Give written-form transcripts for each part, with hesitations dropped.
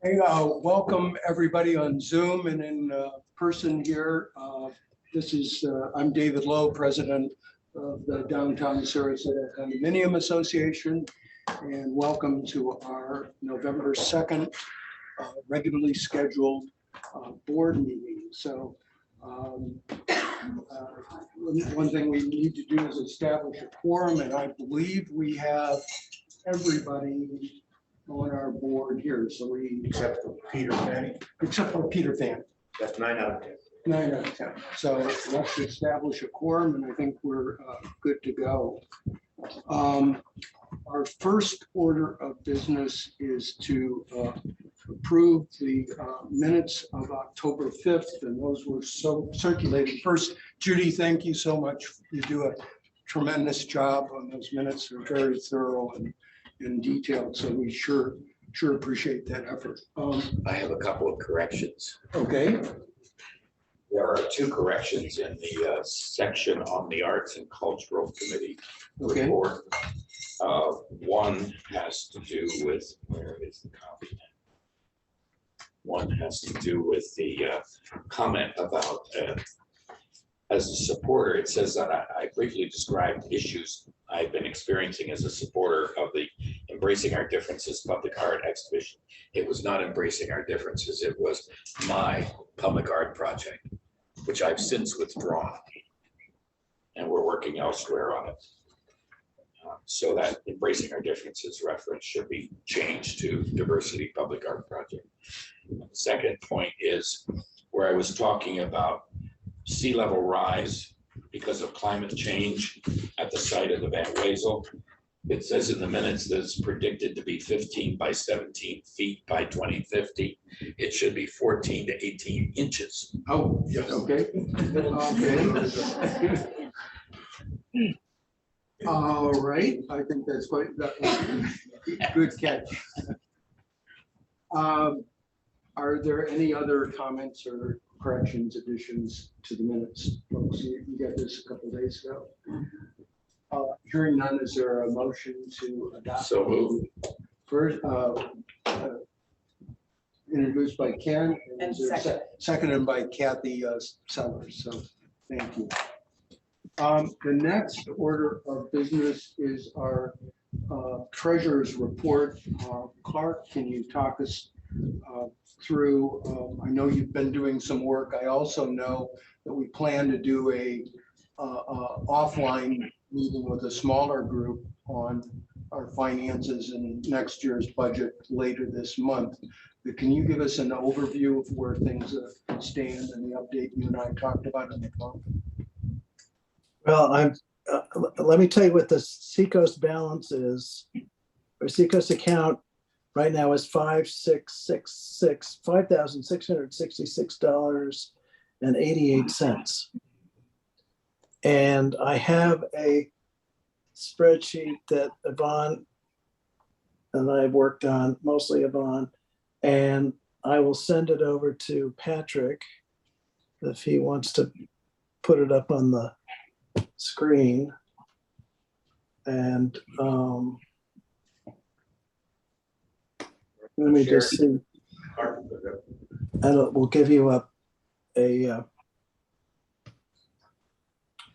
Hey, welcome everybody on Zoom and in person here. I'm David Lough, president of the Downtown Sarasota Condominium Association, and welcome to our November 2nd regularly scheduled board meeting. So one thing we need to do is establish a quorum, and I believe we have everybody on our board here. So Except for Peter Fanning. except for Peter Fan. That's 9 out of 10. 9 out of 10. So let's establish a quorum, and I think we're good to go. Our first order of business is to approve the minutes of October 5th, and those were so circulated. First, Judy, thank you so much. You do a tremendous job on those minutes. They're very thorough and detailed, so we sure appreciate that effort. I have a couple of corrections. Okay. There are 2 corrections in the section on the Arts and Cultural Committee Okay. report. One has to do with, where is the copy? One has to do with the comment about, as a supporter, it says that I briefly described issues I've been experiencing as a supporter of the Embracing Our Differences public art exhibition. It was not Embracing Our Differences, it was my public art project, which I've since withdrawn. And we're working elsewhere on it. So that Embracing Our Differences reference should be changed to Diversity Public Art Project. The second point is where I was talking about sea level rise because of climate change at the site of the Van Wezel. It says in the minutes that it's predicted to be 15 by 17 feet by 2050. It should be 14 to 18 inches. Oh, yes. Okay. All right. I think that's quite good catch. Are there any other comments or corrections, additions to the minutes? Folks, you got this a couple of days ago. Hearing none, is there a motion to adopt? So moved. First, introduced by Ken, and seconded by Kathy Sellers. So thank you. The next order of business is our treasurer's report. Clark, can you talk us through? I know you've been doing some work. I also know that we plan to do a offline meeting with a smaller group on our finances and next year's budget later this month. But can you give us an overview of where things stand and the update you and I talked about in the phone? Well, let me tell you what the Seacoast balance is. Our Seacoast account right now is $5,666.88. And I have a spreadsheet that Yvonne and I worked on, mostly Yvonne, and I will send it over to Patrick if he wants to put it up on the screen. And let me just see. And we'll give you a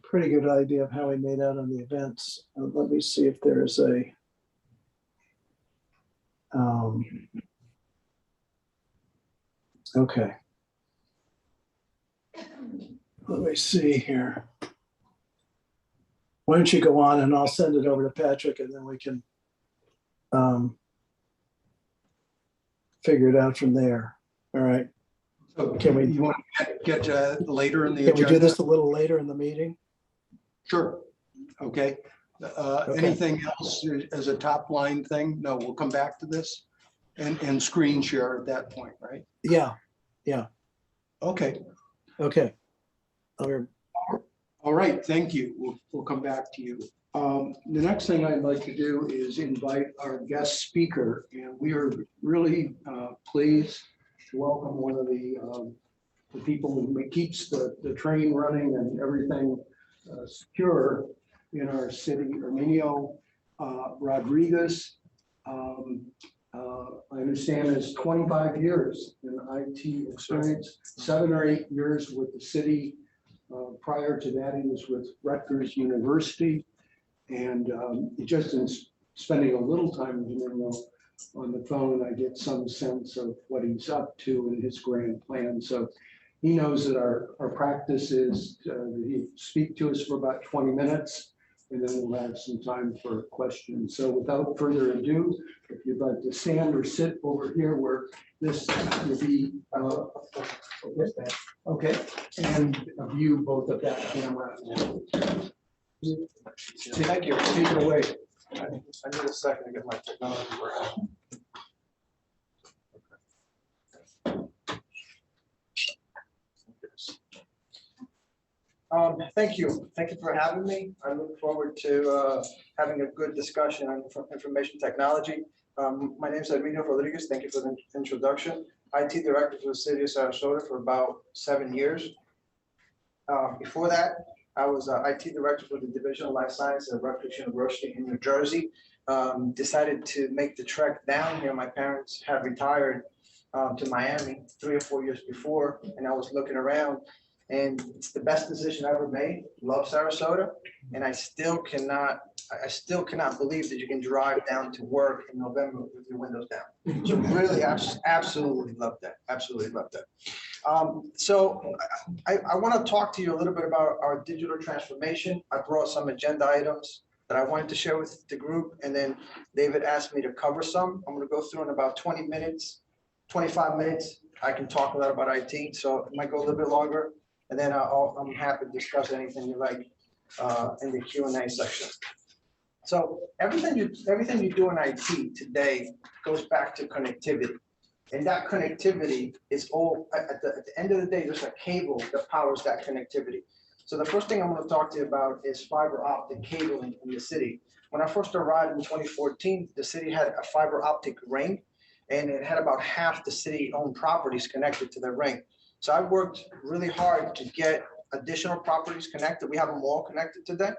pretty good idea of how we made out on the events. Let me see if there is a okay. Let me see here. Why don't you go on and I'll send it over to Patrick and then we can figure it out from there. All right. So Can we- you want to get later in the Can agenda? we do this a little later in the meeting? Sure. Okay. Okay. Anything else as a top line thing? No, we'll come back to this and screen share at that point, right? Yeah. Okay. Okay. Okay. All right. Thank you. We'll come back to you. The next thing I'd like to do is invite our guest speaker, and we are really pleased to welcome one of the people who keeps the train running and everything secure in our city, Herminio Rodriguez. I understand is 25 years in IT experience, 7 or 8 years with the city. Prior to that, he was with Rutgers University. And just in spending a little time with him on the phone, I get some sense of what he's up to and his grand plan. So he knows that our practice is he speak to us for about 20 minutes, and then we'll have some time for questions. So without further ado, if you'd like to stand or sit over here where this will be, okay, and view both of that camera. Thank you. Take it away. I need a second to get my technology working. Thank you. Thank you for having me. I look forward to having a good discussion on information technology. My name is Herminio. Thank you for the introduction. IT director for the city of Sarasota for about 7 years. Before that, I was IT director for the Division of Life Science at Rutgers University in New Jersey. Decided to make the trek down here. My parents had retired to Miami 3 or 4 years before, and I was looking around, and it's the best decision I ever made. Love Sarasota, and I still cannot believe that you can drive down to work in November with your windows down. So really, absolutely love that. Absolutely love that. So I want to talk to you a little bit about our digital transformation. I brought some agenda items that I wanted to share with the group, and then David asked me to cover some. I'm going to go through in about 20 minutes, 25 minutes. I can talk a lot about IT, so it might go a little bit longer, and then I'm happy to discuss anything you like in the Q&A section. So everything you do in IT today goes back to connectivity. And that connectivity is all, at the end of the day, there's a cable that powers that connectivity. So the first thing I'm going to talk to you about is fiber optic cabling in the city. When I first arrived in 2014, the city had a fiber optic ring, and it had about half the city-owned properties connected to the ring. So I worked really hard to get additional properties connected. We have them all connected today.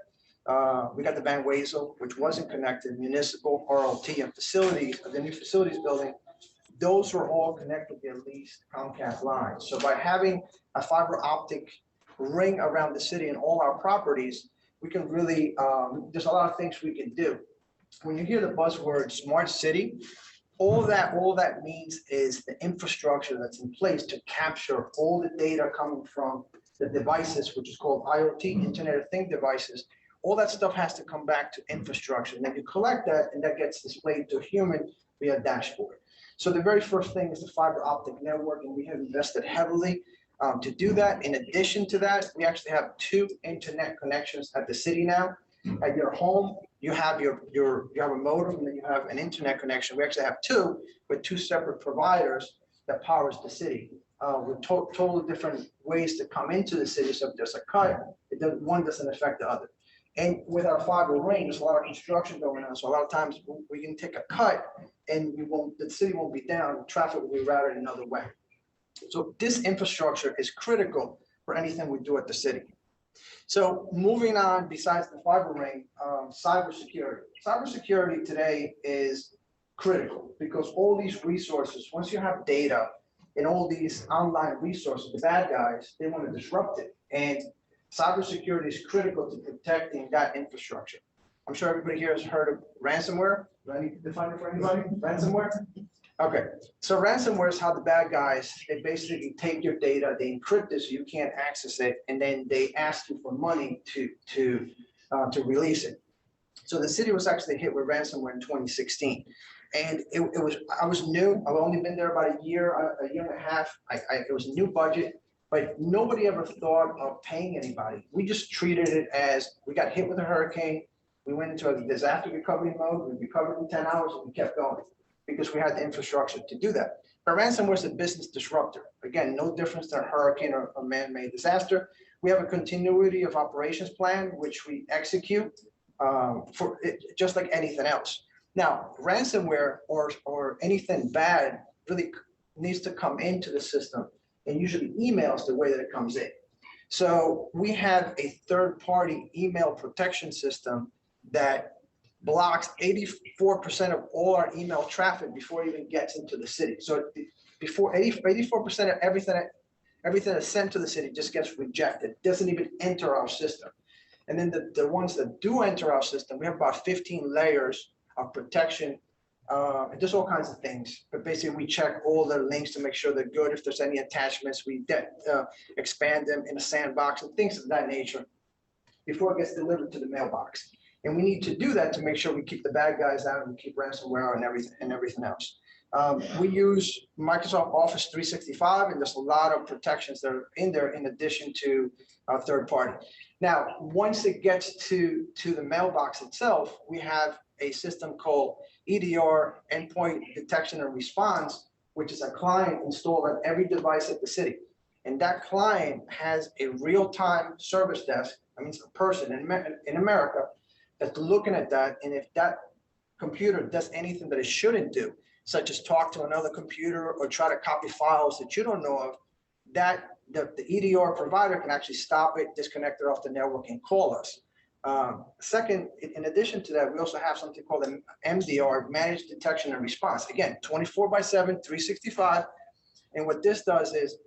We got the Van Wezel, which wasn't connected, municipal, RLT, and facilities, the new facilities building. Those were all connected to at least Comcast lines. So by having a fiber optic ring around the city and all our properties, we can really, there's a lot of things we can do. When you hear the buzzword smart city, all that means is the infrastructure that's in place to capture all the data coming from the devices, which is called IoT, Internet of Things devices. All that stuff has to come back to infrastructure. And then you collect that, and that gets displayed to a human via dashboard. So the very first thing is the fiber optic network, and we have invested heavily to do that. In addition to that, we actually have 2 internet connections at the city now. At your home, you have you have a modem, and then you have an internet connection. We actually have 2 with 2 separate providers that powers the city. With totally different ways to come into the city. So if there's a cut, one doesn't affect the other. And with our fiber ring, there's a lot of construction going on. So a lot of times we can take a cut, and the city won't be down. Traffic will be routed another way. So this infrastructure is critical for anything we do at the city. So moving on, besides the fiber ring, cybersecurity. Cybersecurity today is critical because all these resources, once you have data and all these online resources, the bad guys, they want to disrupt it. And cybersecurity is critical to protecting that infrastructure. I'm sure everybody here has heard of ransomware. Do I need to define it for anybody? Ransomware? Okay, so ransomware is how the bad guys, they basically take your data, they encrypt it so you can't access it, and then they ask you for money to release it. So the city was actually hit with ransomware in 2016. And I was new. I've only been there about a year and a half. It was a new budget, but nobody ever thought of paying anybody. We just treated it as we got hit with a hurricane. We went into a disaster recovery mode. We recovered in 10 hours and we kept going because we had the infrastructure to do that. But ransomware is a business disruptor. Again, no difference than a hurricane or a man-made disaster. We have a continuity of operations plan, which we execute for it, just like anything else. Now, ransomware or anything bad really needs to come into the system, and usually emails the way that it comes in. So we have a third-party email protection system that blocks 84% of all our email traffic before it even gets into the city. So before 84% of everything that's sent to the city just gets rejected, doesn't even enter our system. And then the ones that do enter our system, we have about 15 layers of protection. And there's all kinds of things, but basically we check all the links to make sure they're good. If there's any attachments, we expand them in a sandbox and things of that nature before it gets delivered to the mailbox. And we need to do that to make sure we keep the bad guys out and we keep ransomware and everything else. We use Microsoft Office 365, and there's a lot of protections that are in there in addition to third party. Now, once it gets to the mailbox itself, we have a system called EDR, Endpoint Detection and Response, which is a client installed on every device at the city. And that client has a real-time service desk, I mean, a person in America that's looking at that. And if that computer does anything that it shouldn't do, such as talk to another computer or try to copy files that you don't know of, that the EDR provider can actually stop it, disconnect it off the network, and call us. Second, in addition to that, we also have something called an MDR, Managed Detection and Response. Again, 24/7, 365. And what this does is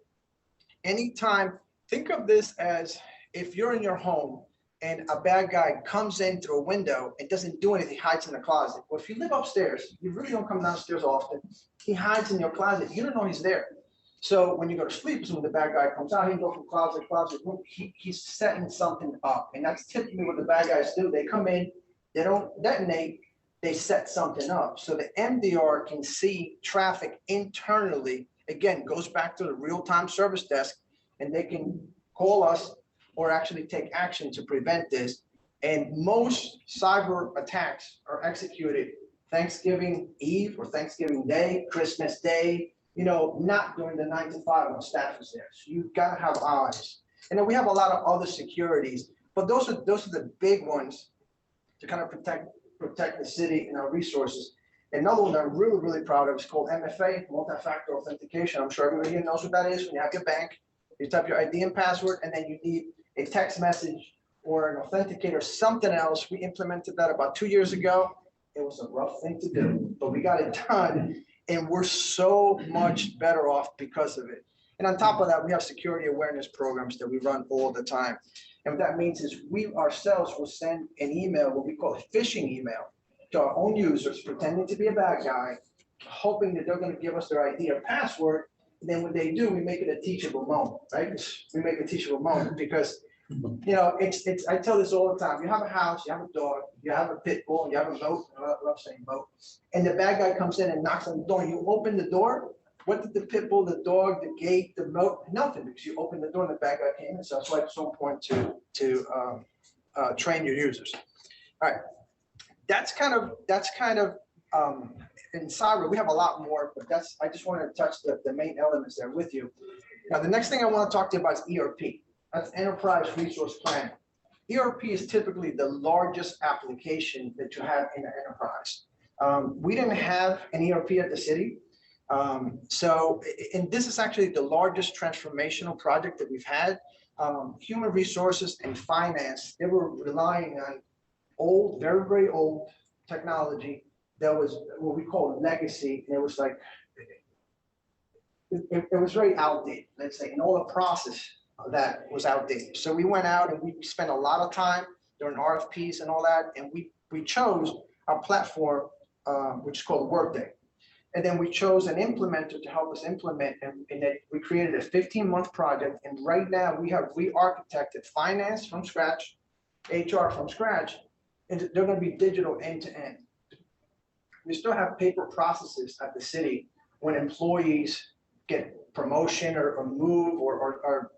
anytime, think of this as if you're in your home and a bad guy comes in through a window and doesn't do anything, hides in the closet. Well, if you live upstairs, you really don't come downstairs often. He hides in your closet. You don't know he's there. So when you go to sleep, when the bad guy comes out, he goes from closet to closet. He's setting something up. And that's typically what the bad guys do. They come in, they don't detonate, they set something up. So the MDR can see traffic internally. Again, goes back to the real-time service desk, and they can call us or actually take action to prevent this. And most cyber attacks are executed Thanksgiving Eve or Thanksgiving Day, Christmas Day, you know, not during the 9 to 5 when staff is there. So you've got to have eyes. And then we have a lot of other securities, but those are the big ones to kind of protect the city and our resources. Another one that I'm really, really proud of is called MFA, multi-factor authentication. I'm sure everybody here knows what that is. When you have your bank, you type your ID and password, and then you need a text message or an authenticator, something else. We implemented that about 2 years ago. It was a rough thing to do, but we got it done, and we're so much better off because of it. And on top of that, we have security awareness programs that we run all the time. And what that means is we ourselves will send an email, what we call a phishing email, to our own users, pretending to be a bad guy, hoping that they're going to give us their ID or password. And then when they do, we make it a teachable moment, right? We make a teachable moment because, you know, I tell this all the time. You have a house, you have a dog, you have a pit bull, you have a moat, I love saying moat, and the bad guy comes in and knocks on the door. You open the door. What did the pit bull, the dog, the gate, the moat? Nothing, because you opened the door and the bad guy came in. So that's why it's so important to train your users. All right. That's kind of in cyber, we have a lot more, but I just wanted to touch the main elements there with you. Now, the next thing I want to talk to you about is ERP. That's Enterprise Resource Planning. ERP is typically the largest application that you have in an enterprise. We didn't have an ERP at the city. And this is actually the largest transformational project that we've had. Human resources and finance, they were relying on old, very, very old technology that was what we call legacy. And it was like, it was very outdated, let's say, and all the process of that was outdated. So we went out and we spent a lot of time during RFPs and all that. And we chose our platform, which is called Workday. And then we chose an implementer to help us implement, and we created a 15-month project. And right now we have re-architected finance from scratch, HR from scratch, and they're going to be digital end to end. We still have paper processes at the city when employees get promotion or move or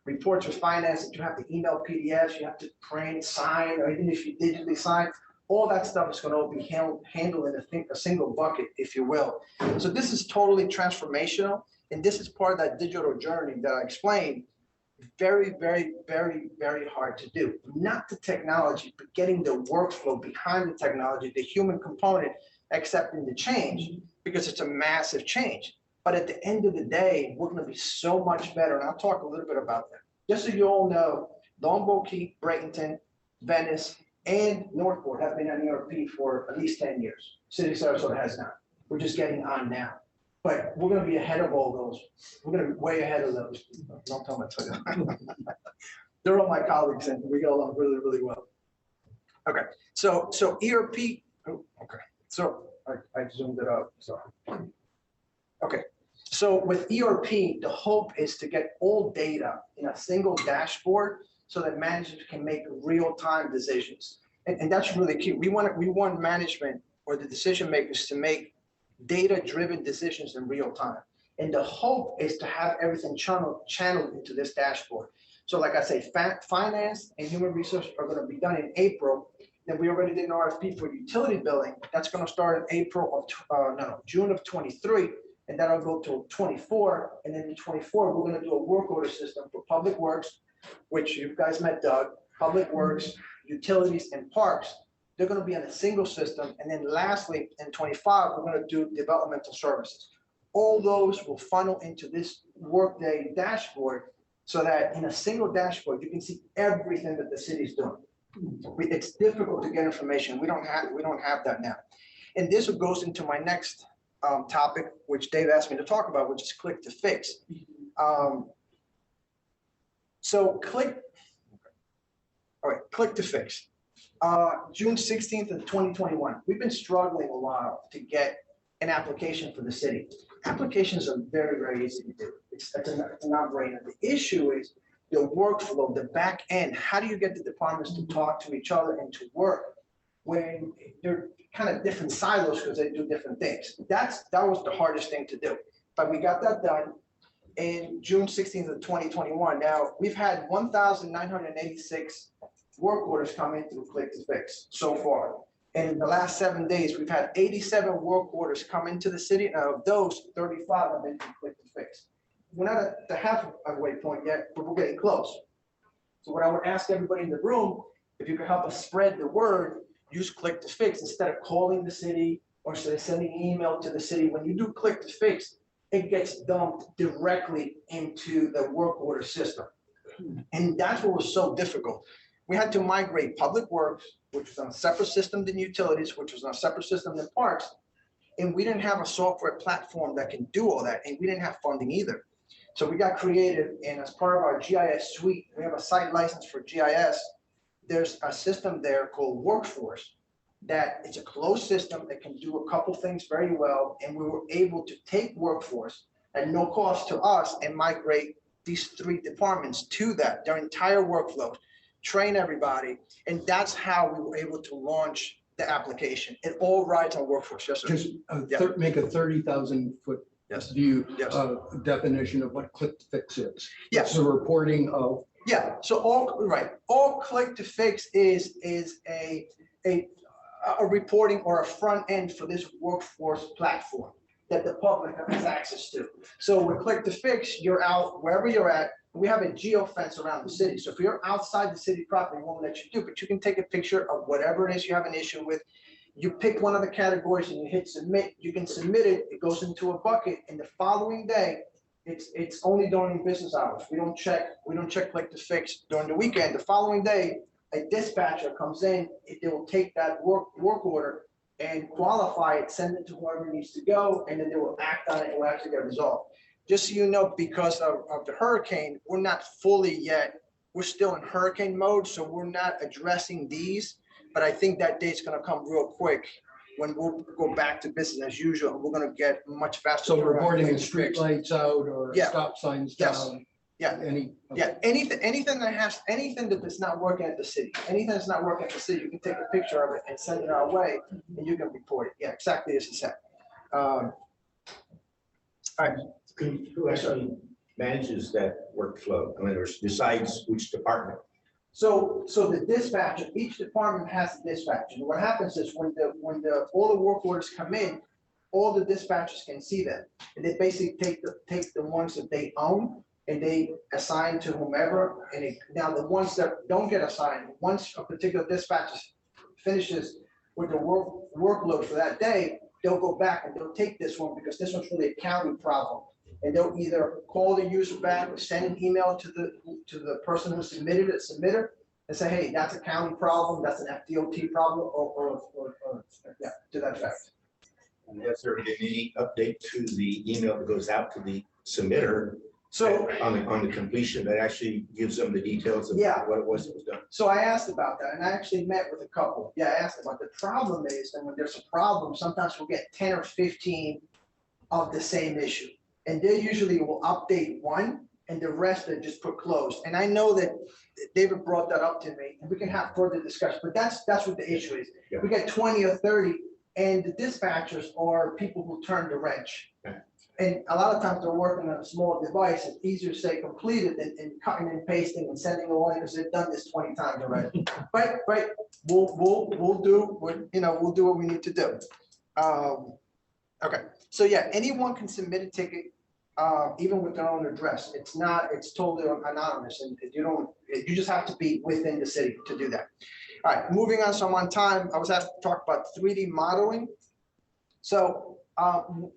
reports with finance that you have to email PDFs, you have to print, sign, or even if you digitally sign, all that stuff is going to be handled in a single bucket, if you will. So this is totally transformational, and this is part of that digital journey that I explained. Very, very, very, very hard to do. Not the technology, but getting the workflow behind the technology, the human component, accepting the change, because it's a massive change. But at the end of the day, we're going to be so much better. And I'll talk a little bit about that. Just so you all know, Longboat Key, Bradenton, Venice, and Northport have been on ERP for at least 10 years. City of Sarasota has not. We're just getting on now. But we're gonna be ahead of all those. We're gonna be way ahead of those. Don't tell me to tell you. They're all my colleagues and we get along really, really well. Okay, so ERP, oh, okay. So I zoomed it up, sorry. Okay, so with ERP, the hope is to get all data in a single dashboard so that managers can make real-time decisions. And that's really key. We want management or the decision makers to make data-driven decisions in real time. And the hope is to have everything channeled into this dashboard. So like I say, finance and human resources are going to be done in April. Then we already did an RFP for utility billing. That's going to start in June of 23, and that'll go to 24. And then in 24, we're going to do a work order system for public works, which you guys met Doug, public works, utilities, and parks. They're going to be on a single system. And then lastly, in 25, we're going to do developmental services. All those will funnel into this Workday dashboard so that in a single dashboard, you can see everything that the city's doing. It's difficult to get information. We don't have that now. And this goes into my next topic, which Dave asked me to talk about, which is click to fix. Click to fix. June 16th of 2021. We've been struggling a while to get an application for the city. Applications are very, very easy to do. It's a no-brainer. The issue is the workflow, the back end. How do you get the departments to talk to each other and to work when they're kind of different silos because they do different things? That was the hardest thing to do. But we got that done in June 16th of 2021. Now, we've had 1,986 work orders come in through Click to Fix so far. And in the last 7 days, we've had 87 work orders come into the city. And of those, 35 have been through Click to Fix. We're not at the halfway point yet, but we're getting close. So what I would ask everybody in the room, if you could help us spread the word, use Click to Fix instead of calling the city or instead of sending an email to the city. When you do Click to Fix, it gets dumped directly into the work order system. And that's what was so difficult. We had to migrate public works, which was on a separate system than utilities, which was on a separate system than parks. And we didn't have a software platform that can do all that. And we didn't have funding either. So we got creative, and as part of our GIS suite, we have a site license for GIS. There's a system there called Workforce that it's a closed system that can do a couple things very well. And we were able to take Workforce at no cost to us and migrate these 3 departments to that, their entire workflow, train everybody. And that's how we were able to launch the application. It all rides on Workforce. Yes, sir. Just make a 30,000 foot Yes. view Yes. definition of what click to fix is. Yes. The reporting of. Yeah. So all Click to Fix is a reporting or a front end for this Workforce platform that the public has access to. So with Click to Fix, you're out wherever you're at. We have a geofence around the city. So if you're outside the city property, we won't let you do, but you can take a picture of whatever it is you have an issue with. You pick one of the categories and you hit submit. You can submit it. It goes into a bucket. And the following day, it's only during business hours. We don't check Click to Fix during the weekend. The following day, a dispatcher comes in. They will take that work order and qualify it, send it to whoever needs to go, and then they will act on it and it will actually get resolved. Just so you know, because of the hurricane, we're not fully yet. We're still in hurricane mode, so we're not addressing these. But I think that date's going to come real quick when we'll go back to business as usual. We're going to get much faster. So reporting the street lights out or stop signs down. Yeah. Anything that is not working at the city, anything that's not working at the city, you can take a picture of it and send it our way, and you can report it. Yeah, exactly as you said. All right. Who actually manages that workflow? I mean, besides which department? So the dispatcher, each department has a dispatcher. And what happens is when all the work orders come in, all the dispatchers can see them, and they basically take the ones that they own and they assign to whomever. And now the ones that don't get assigned, once a particular dispatcher finishes with the workload for that day, they'll go back and they'll take this one because this one's really a county problem. And they'll either call the user back or send an email to the person who submitted it, and say, hey, that's a county problem, that's an FDOT problem, or yeah, to that effect. And has there been any update to the email that goes out to the submitter? So, On the completion that actually gives them the details of Yeah. what it was that was done? so I asked about that, and I actually met with a couple. Yeah, I asked about the problem is that when there's a problem, sometimes we'll get 10 or 15 of the same issue. And they usually will update one and the rest they just put closed. And I know that David brought that up to me, and we can have further discussion, but that's what the issue is. Yeah. We get 20 or 30, and the dispatchers are people who turn the wrench. Okay. And a lot of times they're working on a small device. It's easier to say completed than cutting and pasting and sending away because they've done this 20 times already. But we'll do what we need to do. Okay, so yeah, anyone can submit a ticket, even with their own address. It's totally anonymous, and you just have to be within the city to do that. All right, moving on, so I'm on time. I was asked to talk about 3D modeling. So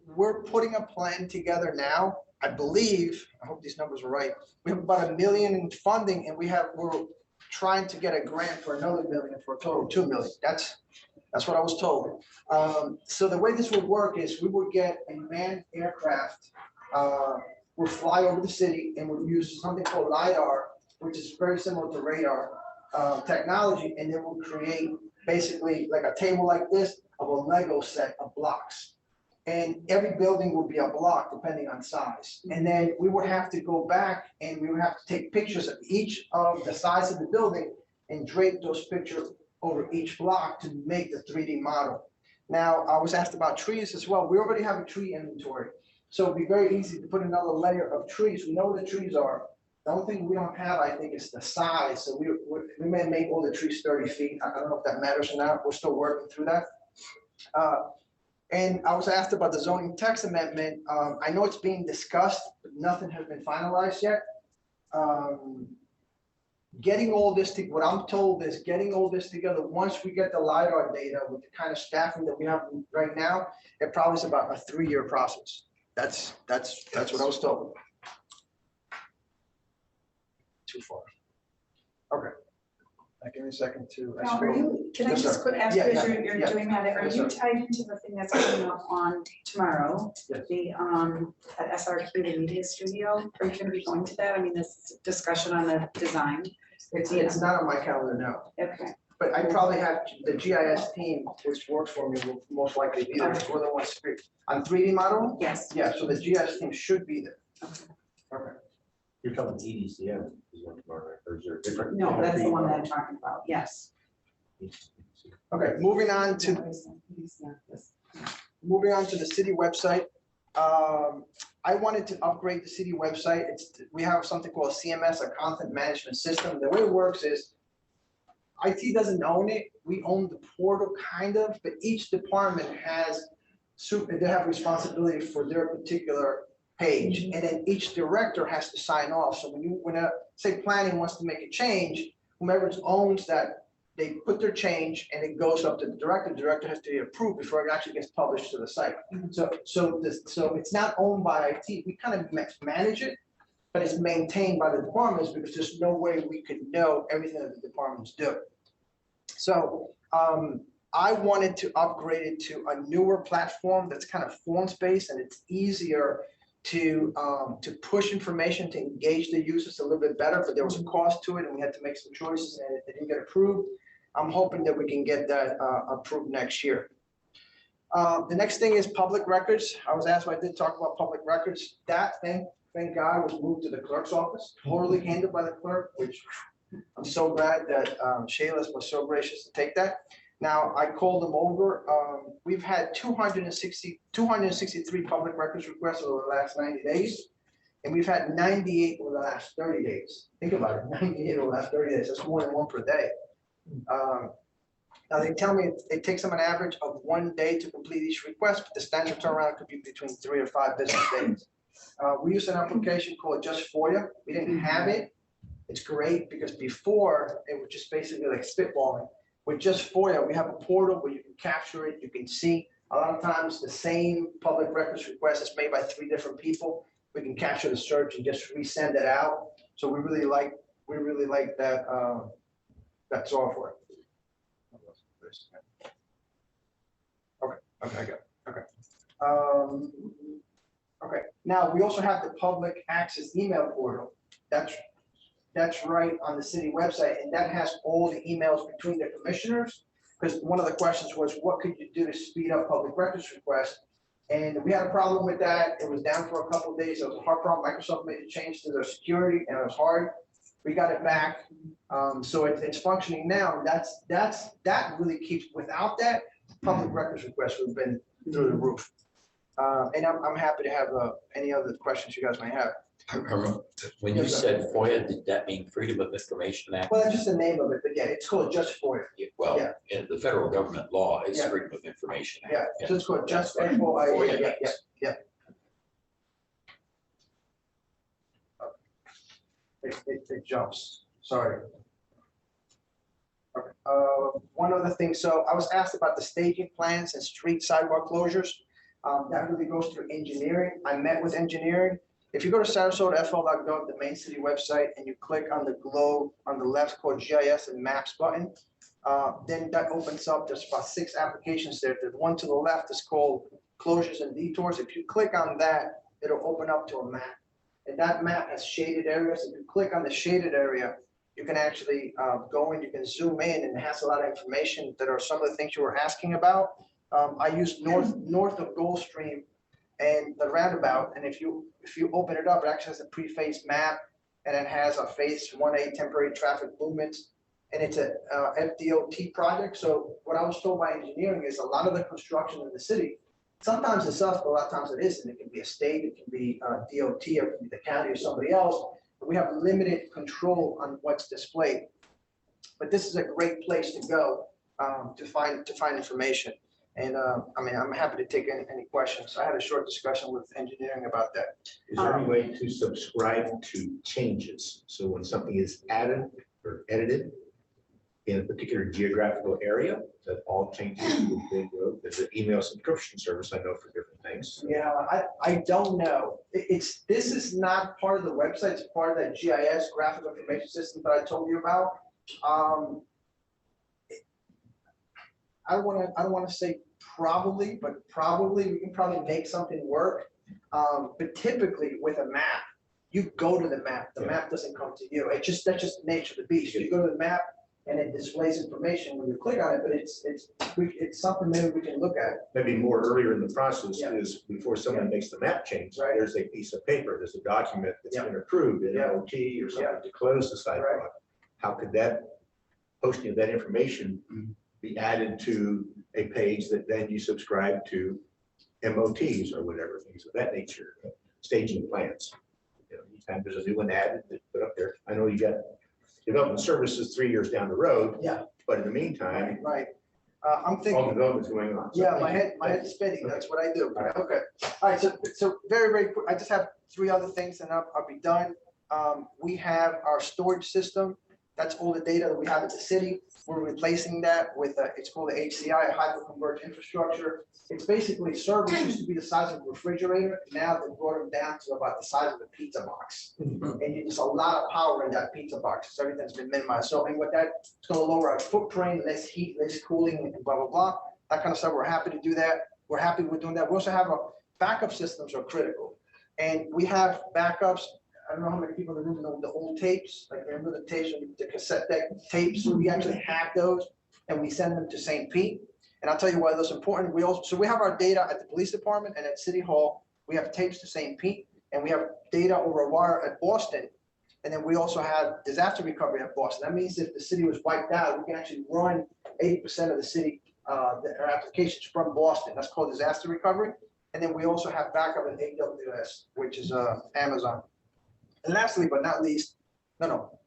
we're putting a plan together now. I believe, I hope these numbers are right. We have about $1 million in funding, and we're trying to get a grant for another $1 million for a total of $2 million. That's what I was told. So the way this would work is we would get a manned aircraft, we'll fly over the city, and we'll use something called LiDAR, which is very similar to radar technology, and then we'll create basically like a table like this of a Lego set of blocks. And every building will be a block depending on size. And then we would have to go back and we would have to take pictures of each of the size of the building and drape those pictures over each block to make the 3D model. Now, I was asked about trees as well. We already have a tree inventory. So it'd be very easy to put another layer of trees. We know where the trees are. The only thing we don't have, I think, is the size. So we may make all the trees 30 feet. I don't know if that matters or not. We're still working through that. And I was asked about the zoning text amendment. I know it's being discussed, but nothing has been finalized yet. Getting all this, what I'm told is getting all this together, once we get the LiDAR data with the kind of staffing that we have right now, it probably is about a 3-year process. That's what I was told. Too far. Okay. Give me a second to. Now, can I Yes, just sir. quick ask Yeah, you, as yeah, you're yeah. doing that, are Yes, you sir. tied into the thing that's coming up on tomorrow? Yes. The, at SRQ, the media studio, are you gonna be going to that? I mean, this discussion on the design. It's not on my calendar now, Okay, but I probably have the GIS team, which works for me, will most likely be there. We're the ones on 3D modeling. yes. Yeah, so the GIS team should be there. Okay. You're talking EDCM is one tomorrow, right? Or is there a different? No, that's the one that I'm talking about, yes. Okay, moving on to the city website. I wanted to upgrade the city website. We have something called CMS, a content management system. The way it works is IT doesn't own it. We own the portal kind of, but each department they have responsibility for their particular page. And then each director has to sign off. So when say planning wants to make a change, whomever owns that, they put their change and it goes up to the director. The director has to approve before it actually gets published to the site. So it's not owned by IT. We kind of manage it, but it's maintained by the departments because there's no way we could know everything that the departments do. So I wanted to upgrade it to a newer platform that's kind of forms-based, and it's easier to push information to engage the users a little bit better, but there was a cost to it and we had to make some choices and it didn't get approved. I'm hoping that we can get that approved next year. The next thing is public records. I was asked if I did talk about public records. That, thank God, was moved to the clerk's office, totally handled by the clerk, which I'm so glad that Shayla was so gracious to take that. Now, I called them over. We've had 263 public records requests over the last 90 days, and we've had 98 over the last 30 days. Think about it, 98 over the last 30 days. That's more than one per day. Now, they tell me it takes them an average of 1 day to complete each request, but the standard turnaround could be between 3 or 5 business days. We use an application called Just FOIA. We didn't have it. It's great because before it was just basically like spitballing. With Just FOIA, we have a portal where you can capture it. You can see a lot of times the same public records request is made by 3 different people. We can capture the search and just resend it out. So we really like that that software. Okay, I got it. Okay. Okay, now we also have the public access email portal. That's right on the city website, and that has all the emails between the commissioners. Because one of the questions was, what could you do to speed up public records requests? And we had a problem with that. It was down for a couple of days. It was a hard problem. Microsoft made a change to their security, and it was hard. We got it back, so it's functioning now. That really keeps. Without that, public records requests would have been through the roof. And I'm happy to have any other questions you guys may have. When you said FOIA, did that mean Freedom of Information Act? Well, that's just the name of it, but yeah, it's called just FOIA. Well, Yeah. in the federal government law is Yeah. Freedom of Information Act. Yeah, so it's called just That's what FOIA. FOIA Yeah. means. It jumps, sorry. Okay, one other thing, so I was asked about the staging plans and street sidewalk closures. That really goes through engineering. I met with engineering. If you go to sarasota.fl.gov, the main city website, and you click on the globe on the left called GIS and Maps button, then that opens up, there's about 6 applications there. The one to the left is called Closures and Detours. If you click on that, it'll open up to a map. And that map has shaded areas. If you click on the shaded area, you can actually go and you can zoom in, and it has a lot of information that are some of the things you were asking about. I use north of Gulfstream and the roundabout, and if you open it up, it actually has a pre-phase map, and it has a phase 1A temporary traffic movements, and it's a FDOT project. So what I was told by engineering is a lot of the construction in the city, sometimes it's us, but a lot of times it isn't. It can be a state, it can be DOT, or it can be the county or somebody else. But we have limited control on what's displayed. But this is a great place to go to find information. And I mean, I'm happy to take any questions. I had a short discussion with engineering about that. Is there any way to subscribe to changes? So when something is added or edited in a particular geographical area, that all changes will be wrote. There's an email subscription service, I know, for different things. Yeah, I don't know. This is not part of the website. It's part of that GIS graphic information system that I told you about. I don't want to say probably, but probably we can probably make something work. But typically with a map, you go to the map. The map doesn't come to you. That's just the nature of the beast. You go to the map and it displays information when you click on it. But it's something maybe we can look at. Maybe more earlier in the process Yeah. is before someone makes the map change. Right. There's a piece of paper, there's a document that's Yeah. been approved, an Yeah. LOT or something to close the sidewalk. How could that posting of that information be added to a page that then you subscribe to MOTs or whatever, things of that nature, staging plans? You know, anytime there's a new one added, they put up there. I know you got development services 3 years down the road. Yeah. But in the meantime, Right. I'm all thinking. development's going on. So- Yeah, my head's spinning. That's what I do. Okay. All right. So very quick. I just have 3 other things, and I'll be done. We have our storage system. That's all the data that we have at the city. We're replacing that with it's called the HCI, hyperconverged infrastructure. It's basically servers used to be the size of a refrigerator. Now they brought them down to about the size of a pizza box. And there's a lot of power in that pizza box. So everything's been minimized. So and with that, it's going to lower our footprint, less heat, less cooling, and blah, blah, blah. That kind of stuff. We're happy to do that. We're happy with doing that. We also have backup systems are critical. And we have backups. I don't know how many people in the room know the old tapes, like remember the tapes, the cassette deck tapes, we actually hack those and we send them to St. Pete. And I'll tell you why that's important. We have our data at the police department and at City Hall. We have tapes to St. Pete and we have data over a wire at Boston. And then we also have disaster recovery at Boston. That means if the city was wiped out, we can actually run 80% of the city, our applications from Boston. That's called disaster recovery. And then we also have backup in AWS, which is Amazon. And lastly, but not least,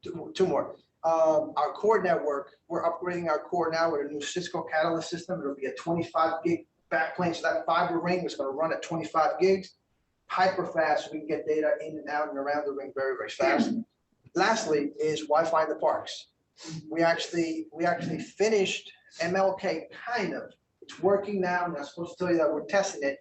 two more. Our core network, we're upgrading our core now with a new Cisco Catalyst system. It'll be a 25 gig backplane. So that fiber ring is going to run at 25 gigs. Hyper fast, so we can get data in and out and around the ring very fast. Lastly is Wi-Fi in the parks. We actually finished MLK kind of. It's working now, and I'm supposed to tell you that we're testing it.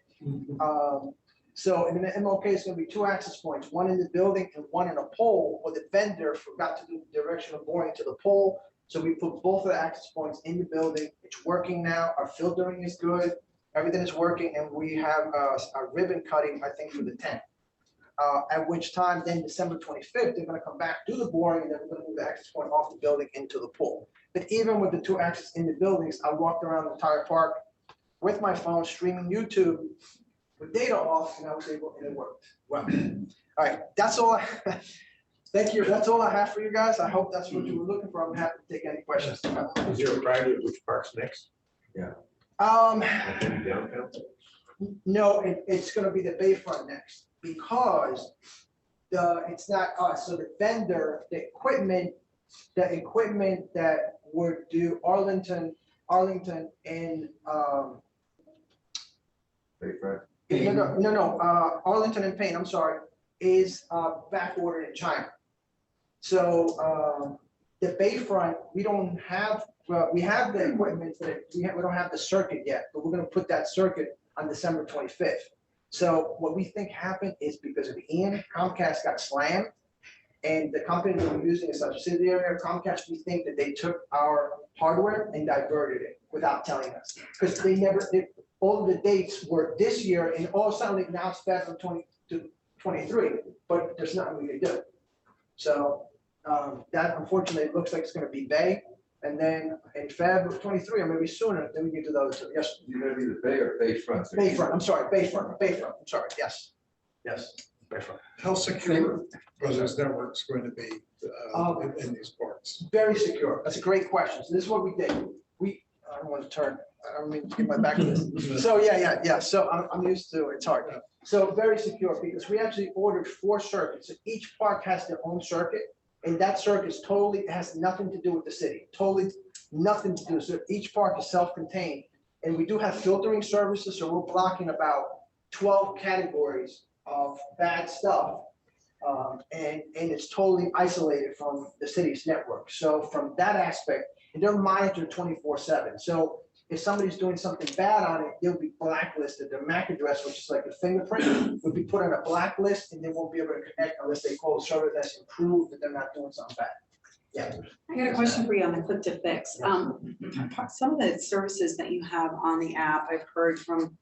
So in the MLK, it's going to be 2 access points, one in the building and one in a pole, where the vendor forgot to do directional boring to the pole. So we put both of the access points in the building. It's working now. Our filtering is good. Everything is working, and we have a ribbon cutting, I think, for the 10th. At which time, then December 25th, they're gonna come back, do the boring, and then we're gonna move the access point off the building into the pool. But even with the 2 access in the buildings, I walked around the entire park with my phone, streaming YouTube with data off, and I was able, and it worked. Well, all right, that's all. Thank you. That's all I have for you guys. I hope that's what you were looking for. I'm happy to take any questions. Is there a priority of which park's next? Um, Maybe downtown? no, it's gonna be the Bayfront next, because it's not us, so the vendor, the equipment that would do Arlington and, Bayfront? no, Arlington and Payne, I'm sorry, is back ordered in China. So the Bayfront, we don't have, well, we have the equipment, but we don't have the circuit yet, but we're gonna put that circuit on December 25th. So what we think happened is because of Ian, Comcast got slammed, and the company that we're using is a subsidiary of Comcast. We think that they took our hardware and diverted it without telling us, because all of the dates were this year, and all of a sudden now it's February 2023, but there's nothing we can do. So that unfortunately looks like it's going to be Bay, and then in February 23, or maybe sooner, then we can do those two. Yes. You're gonna be the Bay or Bayfront? Bayfront, I'm sorry, Bayfront, I'm sorry, yes, Bayfront. How secure are those networks going to be in these parks? Very secure. That's a great question. So this is what we did. I don't want to turn, I don't mean to get my back to this. So yeah. So I'm used to it. It's hard. So very secure, because we actually ordered 4 circuits. So each park has their own circuit, and that circuit is totally, has nothing to do with the city. Totally nothing to do. So each park is self-contained, and we do have filtering services. So we're blocking about 12 categories of bad stuff. And it's totally isolated from the city's network. So from that aspect, and they're monitored 24/7. So if somebody's doing something bad on it, they'll be blacklisted. Their MAC address, which is like a fingerprint, would be put on a blacklist, and they won't be able to connect unless they call a server that's improved that they're not doing something bad. Yeah. I got a question for you on the click to fix. Some of the services that you have on the app, I've heard from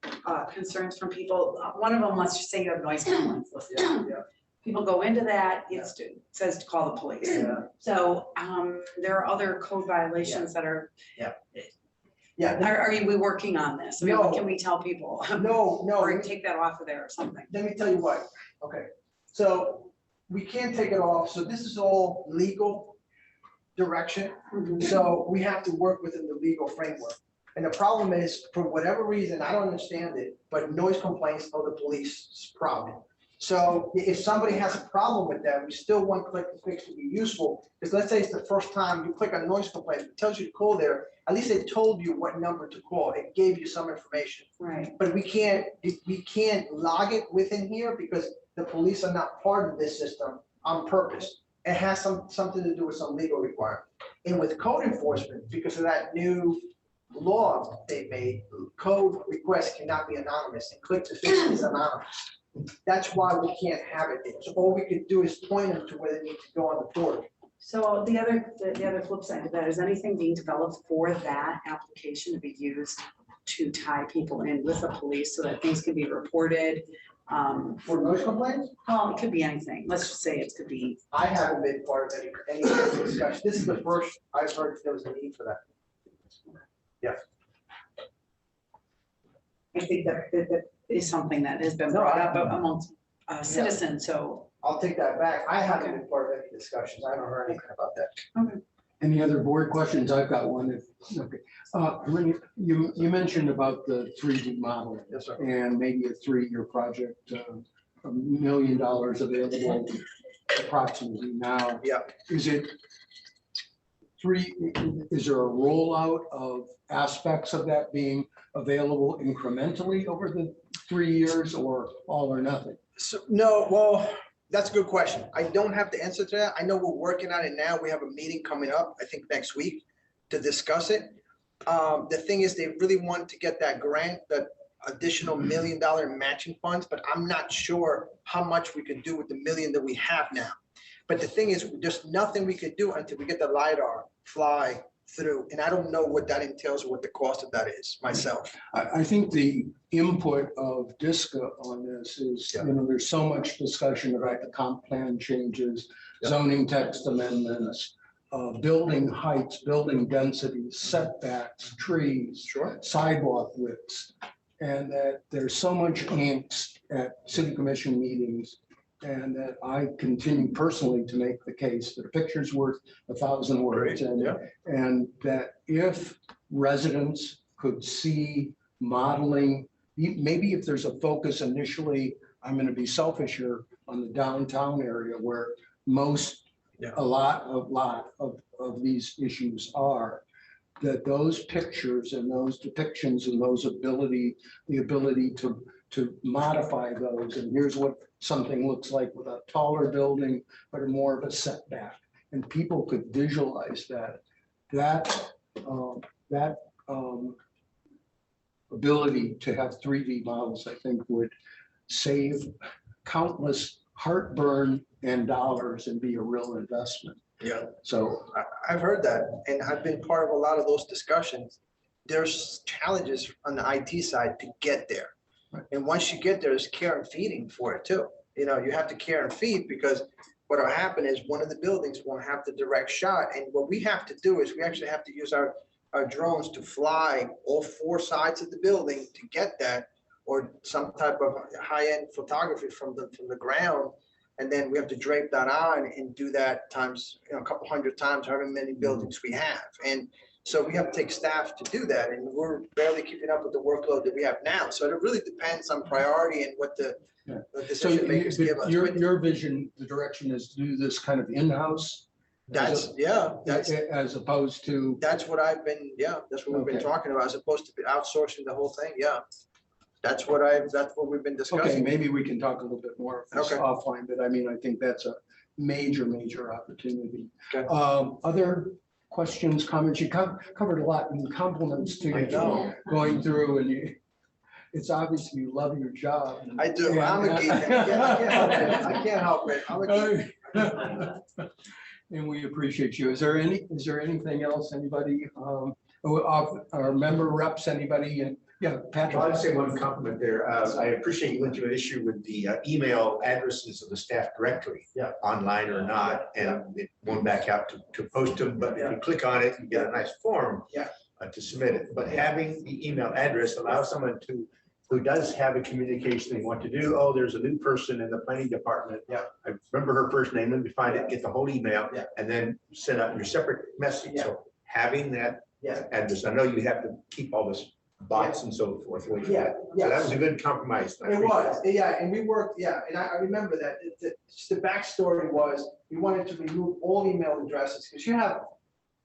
concerns from people. One of them, let's just say you have noise complaints listed. Yeah. People go into that, it says to call the police. Yeah. So there are other code violations that are. Yeah. Are we working on this? I mean, No. what can we tell people? No. Or take that off of there or something? Let me tell you what. Okay. So we can't take it off. So this is all legal direction. So we have to work within the legal framework. And the problem is, for whatever reason, I don't understand it, but noise complaints are the police's problem. So if somebody has a problem with that, we still want click to fix to be useful. Because let's say it's the first time you click on noise complaint, it tells you to call there. At least they told you what number to call. It gave you some information. Right. But we can't log it within here because the police are not part of this system on purpose. It has something to do with some legal requirement. And with code enforcement, because of that new law they made, code requests cannot be anonymous, and click to fix is anonymous. That's why we can't have it there. So all we could do is point them to where they need to go on the portal. So the other flip side of that, is anything being developed for that application to be used to tie people in with the police so that things can be reported? For noise complaints, Well, it could be anything. Let's just say it could be. I haven't been part of any discussion. This is the first I've heard there was a need for that. Yeah. I think that is something that has been brought up amongst citizens, so. I'll take that back. I haven't been part of any discussions. I haven't heard anything about that. Any other board questions? I've got one. Okay. You mentioned about the 3D model. Yes, sir. And maybe a 3-year project, $1 million available approximately now. Yeah. Is there a rollout of aspects of that being available incrementally over the 3 years, or all or nothing? So, no, well, that's a good question. I don't have the answer to that. I know we're working on it now. We have a meeting coming up, I think next week, to discuss it. The thing is, they really want to get that grant, that additional $1 million matching funds, but I'm not sure how much we can do with the $1 million that we have now. But the thing is, there's nothing we could do until we get the LiDAR fly through, and I don't know what that entails or what the cost of that is myself. I think the input of DSCA on this is, Yeah. there's so much discussion about the comp plan changes, Yeah. zoning text amendments, building heights, building densities, setbacks, trees, Sure. sidewalk widths. And that there's so much angst at city commission meetings. And that I continue personally to make the case that a picture's worth 1,000 words. And, Yeah. and that if residents could see modeling, maybe if there's a focus initially, I'm going to be selfish here, on the downtown area where most, Yeah. a lot of these issues are, that those pictures and those depictions and the ability to modify those. And here's what something looks like with a taller building, but more of a setback. And people could visualize that ability to have 3D models, I think would save countless heartburn and dollars and be a real investment. Yeah. So I've heard that, and I've been part of a lot of those discussions. There's challenges on the IT side to get there. Right. And once you get there, there's care and feeding for it too. You have to care and feed, because what will happen is one of the buildings won't have the direct shot. And what we have to do is we actually have to use our drones to fly all 4 sides of the building to get that, or some type of high-end photography from the ground. And then we have to drape that on and do that times, a couple hundred times, however many buildings we have. And so we have to take staff to do that. And we're barely keeping up with the workload that we have now. So it really depends on priority and what the decision makers give us. your vision, the direction is to do this kind of in-house? That's As opposed to, that's what I've been, that's what we've been Okay. talking about, as opposed to outsourcing the whole thing. That's what we've been okay, discussing. maybe we can talk a little bit more of this Okay. offline, but I mean, I think that's a major opportunity. Okay. Other questions, comments? You covered a lot, and compliments to I you know. going through, and it's obvious you love your job. I do. I'm a geek. I can't help it. I'm a geek. And we appreciate you. Is there anything else, anybody, our member reps, anybody? And yeah, Patrick. I'll just say one compliment there. I appreciate you went to an issue with the email addresses of the staff directory. Yeah. Online or not, and it won't back out to post them, but if you click on it, you get a nice form. Yeah. To submit it, but having the email address allows someone who does have a communication they want to do. Oh, there's a new person in the planning department. Yeah. I remember her first name, let me find it, get the whole email, Yeah. and then send out your separate message. Yeah. So having that Yeah. address, I know you have to keep all this bots and so forth. away from Yeah, that. yeah. So that was a good compromise. I It appreciate was, and we worked, and I remember that. Just the backstory was, we wanted to remove all email addresses, because you have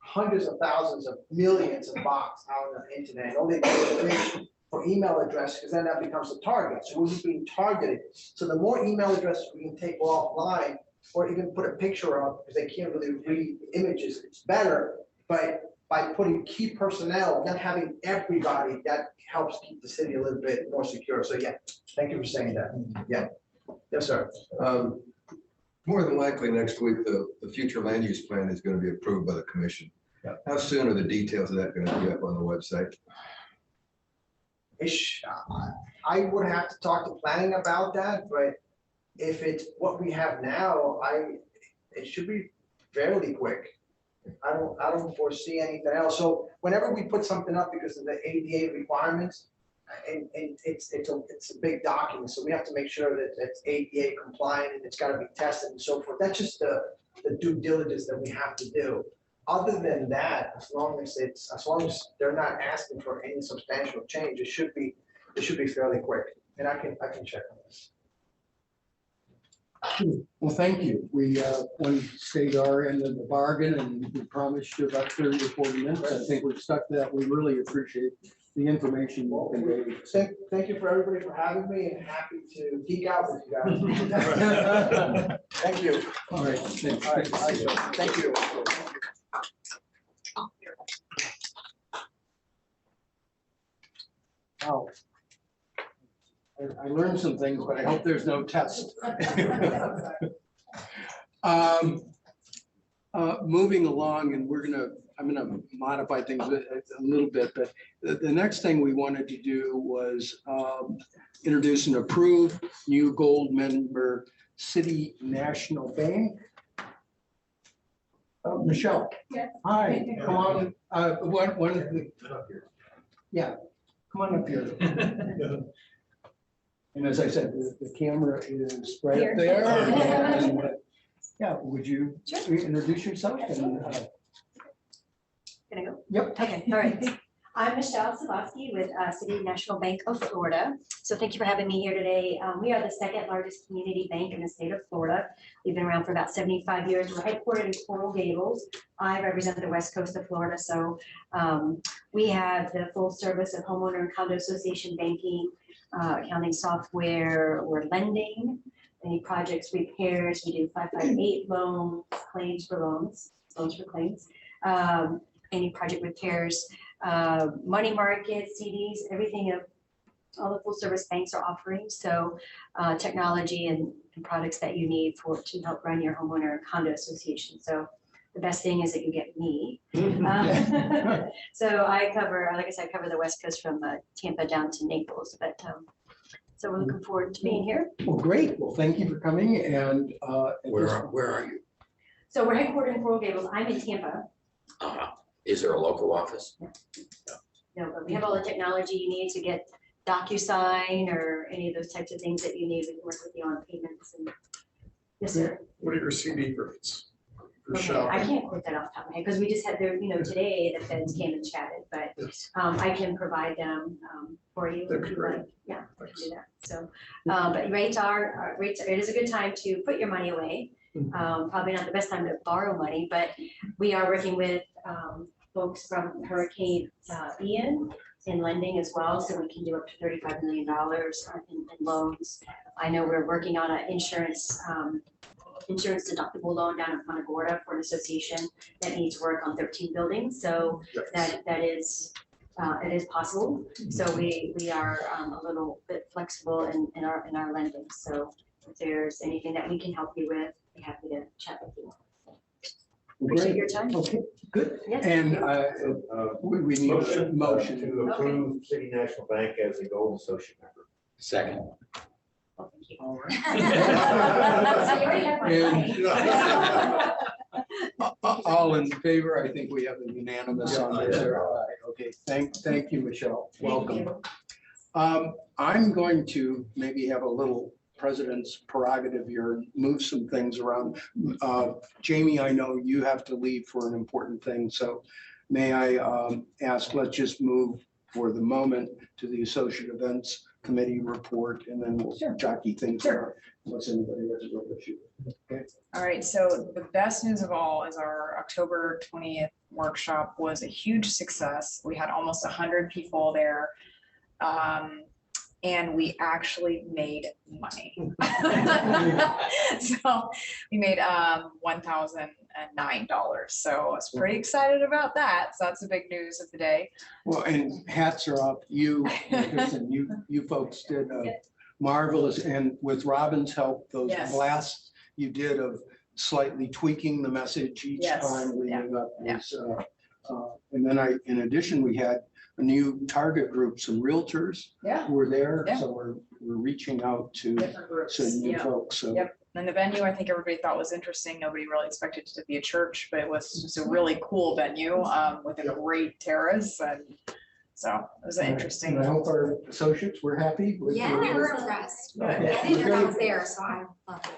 hundreds of thousands of millions of bots out on the internet. And all they do is reach for email address, because then that becomes a target. So we're being targeted. So the more email addresses we can take offline, or even put a picture up, because they can't really read images, it's better. But by putting key personnel, not having everybody, that helps keep the city a little bit more secure. So yeah, thank you for saying that. Yeah. Yes, sir. More than likely next week, the future land use plan is going to be approved by the commission. Yeah. How soon are the details of that going to be up on the website? I would have to talk to planning about that, but if it's what we have now, it should be fairly quick. I don't foresee anything else. So whenever we put something up because of the ADA requirements, and it's a big document, so we have to make sure that it's ADA compliant and it's got to be tested and so forth. That's just the due diligence that we have to do. Other than that, as long as they're not asking for any substantial change, it should be fairly quick. And I can check on this. Well, thank you. We stayed our end of the bargain, and we promised you about 30 or 40 minutes. I think we've stuck to that. We really appreciate the information you conveyed. Thank you for everybody for having me, and happy to geek out with you guys. Thank you. All right, thanks. All right, thank you. Wow. I learned some things, but I hope there's no test. Moving along, and we're gonna I'm gonna modify things a little bit, but the next thing we wanted to do was introduce and approve new gold member City National Bank. Michelle. Yes. Hi, come on, yeah, come on up here. And as I said, the camera is right up there. And, yeah, would you introduce yourself? And, Can I go? yep. Okay, all right. I'm Michelle Savosky with City National Bank of Florida. So thank you for having me here today. We are the second largest community bank in the state of Florida. We've been around for about 75 years. We're headquartered in Coral Gables. I represent the west coast of Florida. So we have the full service of homeowner and condo association banking, accounting software, we're lending, any projects, repairs, we do 558 loans, claims for loans for claims, any project repairs, money market, CDs, everything of all the full service banks are offering. So technology and products that you need to help run your homeowner and condo association. So the best thing is that you get me. So I cover, like I said, I cover the West Coast from Tampa down to Naples, but so we're looking forward to being here. Well, great. Well, thank you for coming. And Where are you? So we're headquartered in Coral Gables. I'm in Tampa. Is there a local office? No, but we have all the technology you need to get DocuSign or any of those types of things that you need. We can work with you on payments. And yes, sir. What are your CD rates? For Okay, shopping? I can't quote that off the top of my head because we just had there, today the feds came and chatted, but Yes. I can provide them for you. That'd if be you great. like. Yeah, I can Thanks. do that. So, but rates, it is a good time to put your money away. Probably not the best time to borrow money, but we are working with folks from Hurricane Ian in lending as well, so we can do up to $35 million in loans. I know we're working on an insurance deductible loan down in Punta Gorda for an association that needs work on 13 buildings. So that is it is possible. So we are a little bit flexible in our lending. So if there's anything that we can help you with, be happy to chat with you. Appreciate your time. Okay, good. Yes. And we need a motion. To approve City National Bank as a gold associate member. Second. Well, thank you. All So you already have my And all in favor, I think we have a unanimous on this. Okay, thank you, Michelle. Welcome. Thank you. I'm going to maybe have a little president's prerogative here, move some things around. Jamie, I know you have to leave for an important thing, so may I ask, let's just move for the moment to the Associate Events Committee report, and then we'll jockey things around. Unless anybody has a real issue. Okay. All right, so the best news of all is our October 20th workshop was a huge success. We had almost 100 people there. And we actually made money. So we made $1,009. So I was pretty excited about that. So that's the big news of the day. Well, and hats are off. You folks did marvelous, and with Robin's help, those Yes. blasts you did of slightly tweaking the message each Yes. time leading up was, and then in addition, we had a new target group, some realtors Yeah. who were there, Yeah. so we're reaching out to Different groups. some new Yeah. folks, so. Yep. And the venue, I think everybody thought was interesting. Nobody really expected it to be a church, but it was just a really cool venue with a great terrace. And so it was interesting. And I hope our associates were happy with Yeah, your- we're impressed. Okay. I didn't know that was there, so I love it.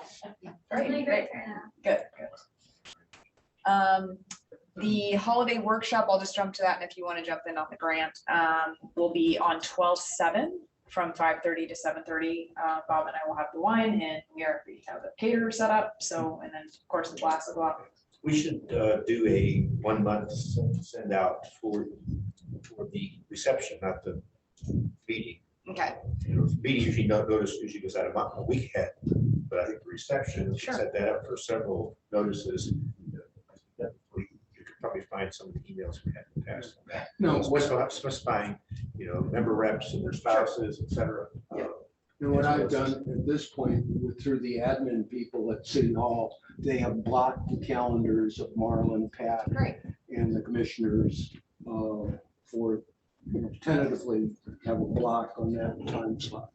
Yeah. Great, great. Good, good. The holiday workshop, I'll just jump to that, and if you want to jump in on the grant, will be on 12/7 from 5:30 to 7:30. Bob and I will have the wine, and we have the caterer set up. So, and then of course the glass of luck. We should do a 1 month send out for the reception, not the meeting. Okay. Meeting usually usually goes out a week ahead, but I think the reception, we should set that up for several notices. You could probably find some of the emails we had in the past. No, specifying, member reps and their spouses, et cetera. And what I've done at this point through the admin people at City Hall, they have blocked the calendars of Marlon, Pat. Great. and the commissioners for, tentatively have a block on that time slot.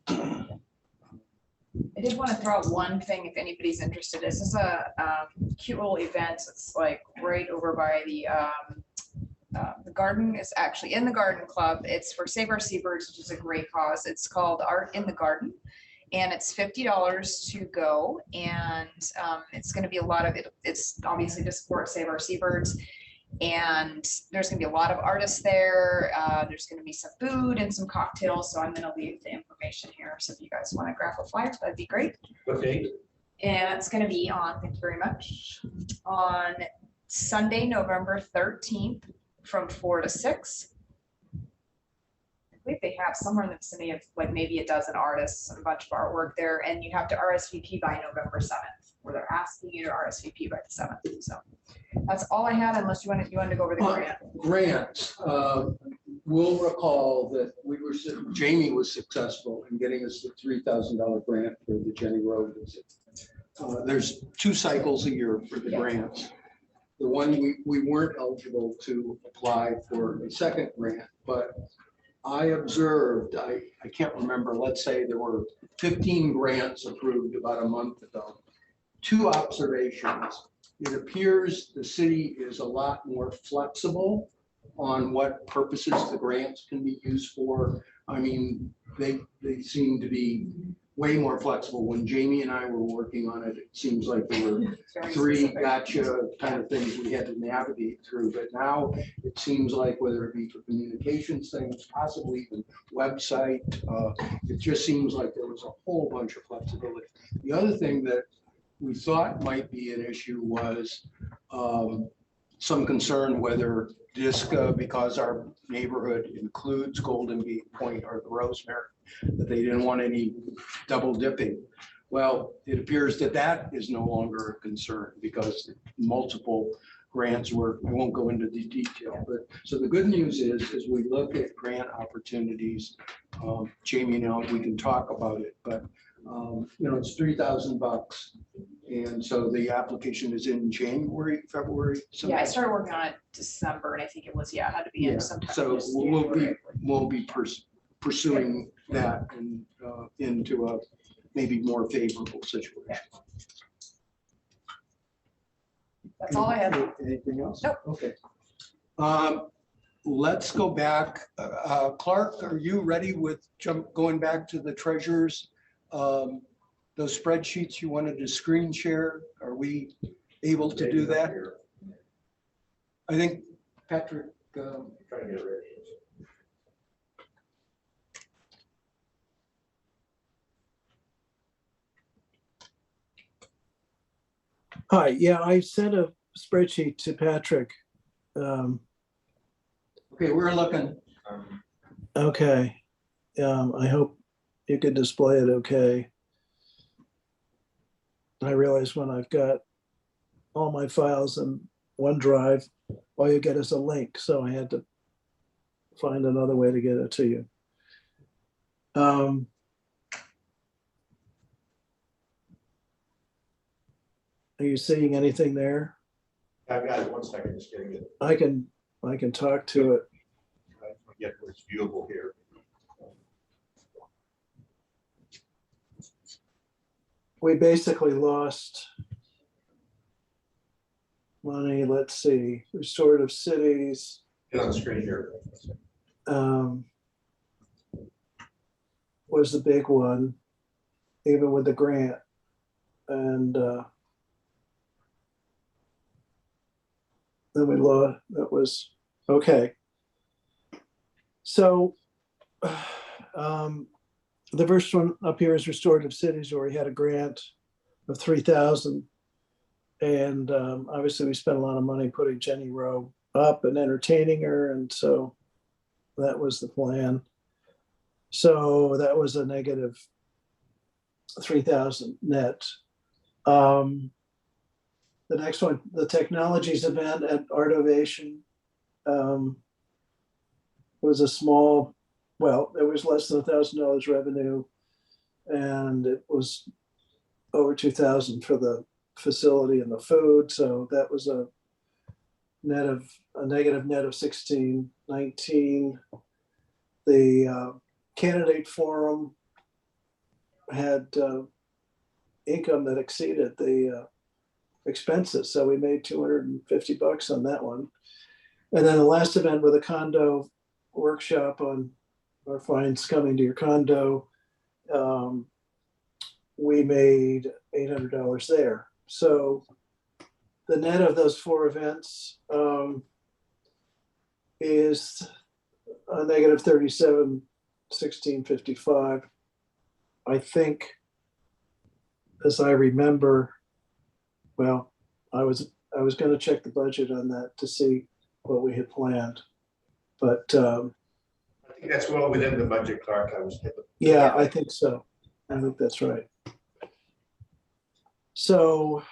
I did want to throw out one thing if anybody's interested. This is a cute little event. It's like right over by the garden. Is actually in the garden club. It's for Save Our Seabirds, which is a great cause. It's called Art in the Garden. And it's $50 to go. And it's going to be a lot of it. It's obviously to support Save Our Seabirds. And there's going to be a lot of artists there. There's going to be some food and some cocktails. So I'm going to leave the information here. So if you guys want to grab a flyer, that'd be great. What date? And it's going to be on, thank you very much, on Sunday, November 13th from 4 to 6. I believe they have somewhere in the vicinity of like maybe a dozen artists and a bunch of artwork there. And you have to RSVP by November 7th, where they're asking you to RSVP by the 7th. So that's all I had, unless you wanted to go over the grant. Grants, we'll recall that Jamie was successful in getting us the $3,000 grant for the Jenny Road visit. There's 2 cycles a year for the grants. The one we weren't eligible to apply for a second grant, but I observed, I can't remember, let's say there were 15 grants approved about a month ago. 2 observations. It appears the city is a lot more flexible on what purposes the grants can be used for. I mean, they seem to be way more flexible. When Jamie and I were working on it, it seems like there were 3 gotcha kind of things we had to navigate through. But now it seems like whether it be for communications things, possibly even website, it just seems like there was a whole bunch of flexibility. The other thing that we thought might be an issue was some concern whether DSCA, because our neighborhood includes Golden Gate Point or the Rosemary, that they didn't want any double dipping. Well, it appears that that is no longer a concern because multiple grants were, I won't go into the detail, but so the good news is, as we look at grant opportunities, Jamie and I, we can talk about it, but it's $3,000. And so the application is in January, February. Yeah, I started working on it December, and I think it was, it had to be in sometime. So we'll be pursuing that and into a maybe more favorable situation. That's all I had. Anything else? Nope. Okay. Let's go back. Clark, are you ready with going back to the treasurers? Those spreadsheets you wanted to screen share, are we able to do that? I think Patrick. Trying to get it ready. Hi, yeah, I sent a spreadsheet to Patrick. Okay, we're looking. Okay, I hope you can display it okay. I realize when I've got all my files in OneDrive, all you get is a link, so I had to find another way to get it to you. Are you seeing anything there? I've got it, 1 second, just getting it. I can talk to it. Get where it's viewable here. We basically lost money. Let's see, restorative cities. Get on the screen here. Was the big one, even with the grant. And then we lost, that was, okay. So the first one up here is restorative cities, where we had a grant of 3,000. And obviously we spent a lot of money putting Jenny Rowe up and entertaining her. And so that was the plan. So that was a negative 3,000 net. The next one, the technologies event at Art Ovation, was a small, well, it was less than $1,000 revenue, and it was over 2,000 for the facility and the food. So that was a a negative net of 1619. The candidate forum had income that exceeded the expenses, so we made $250 on that one. And then the last event with a condo workshop on our fines coming to your condo, we made $800 there. So the net of those 4 events is a negative 37,1655. I think, as I remember, well, I was going to check the budget on that to see what we had planned, but I think that's well within the budget, Clark. yeah, I think so. I think that's right. So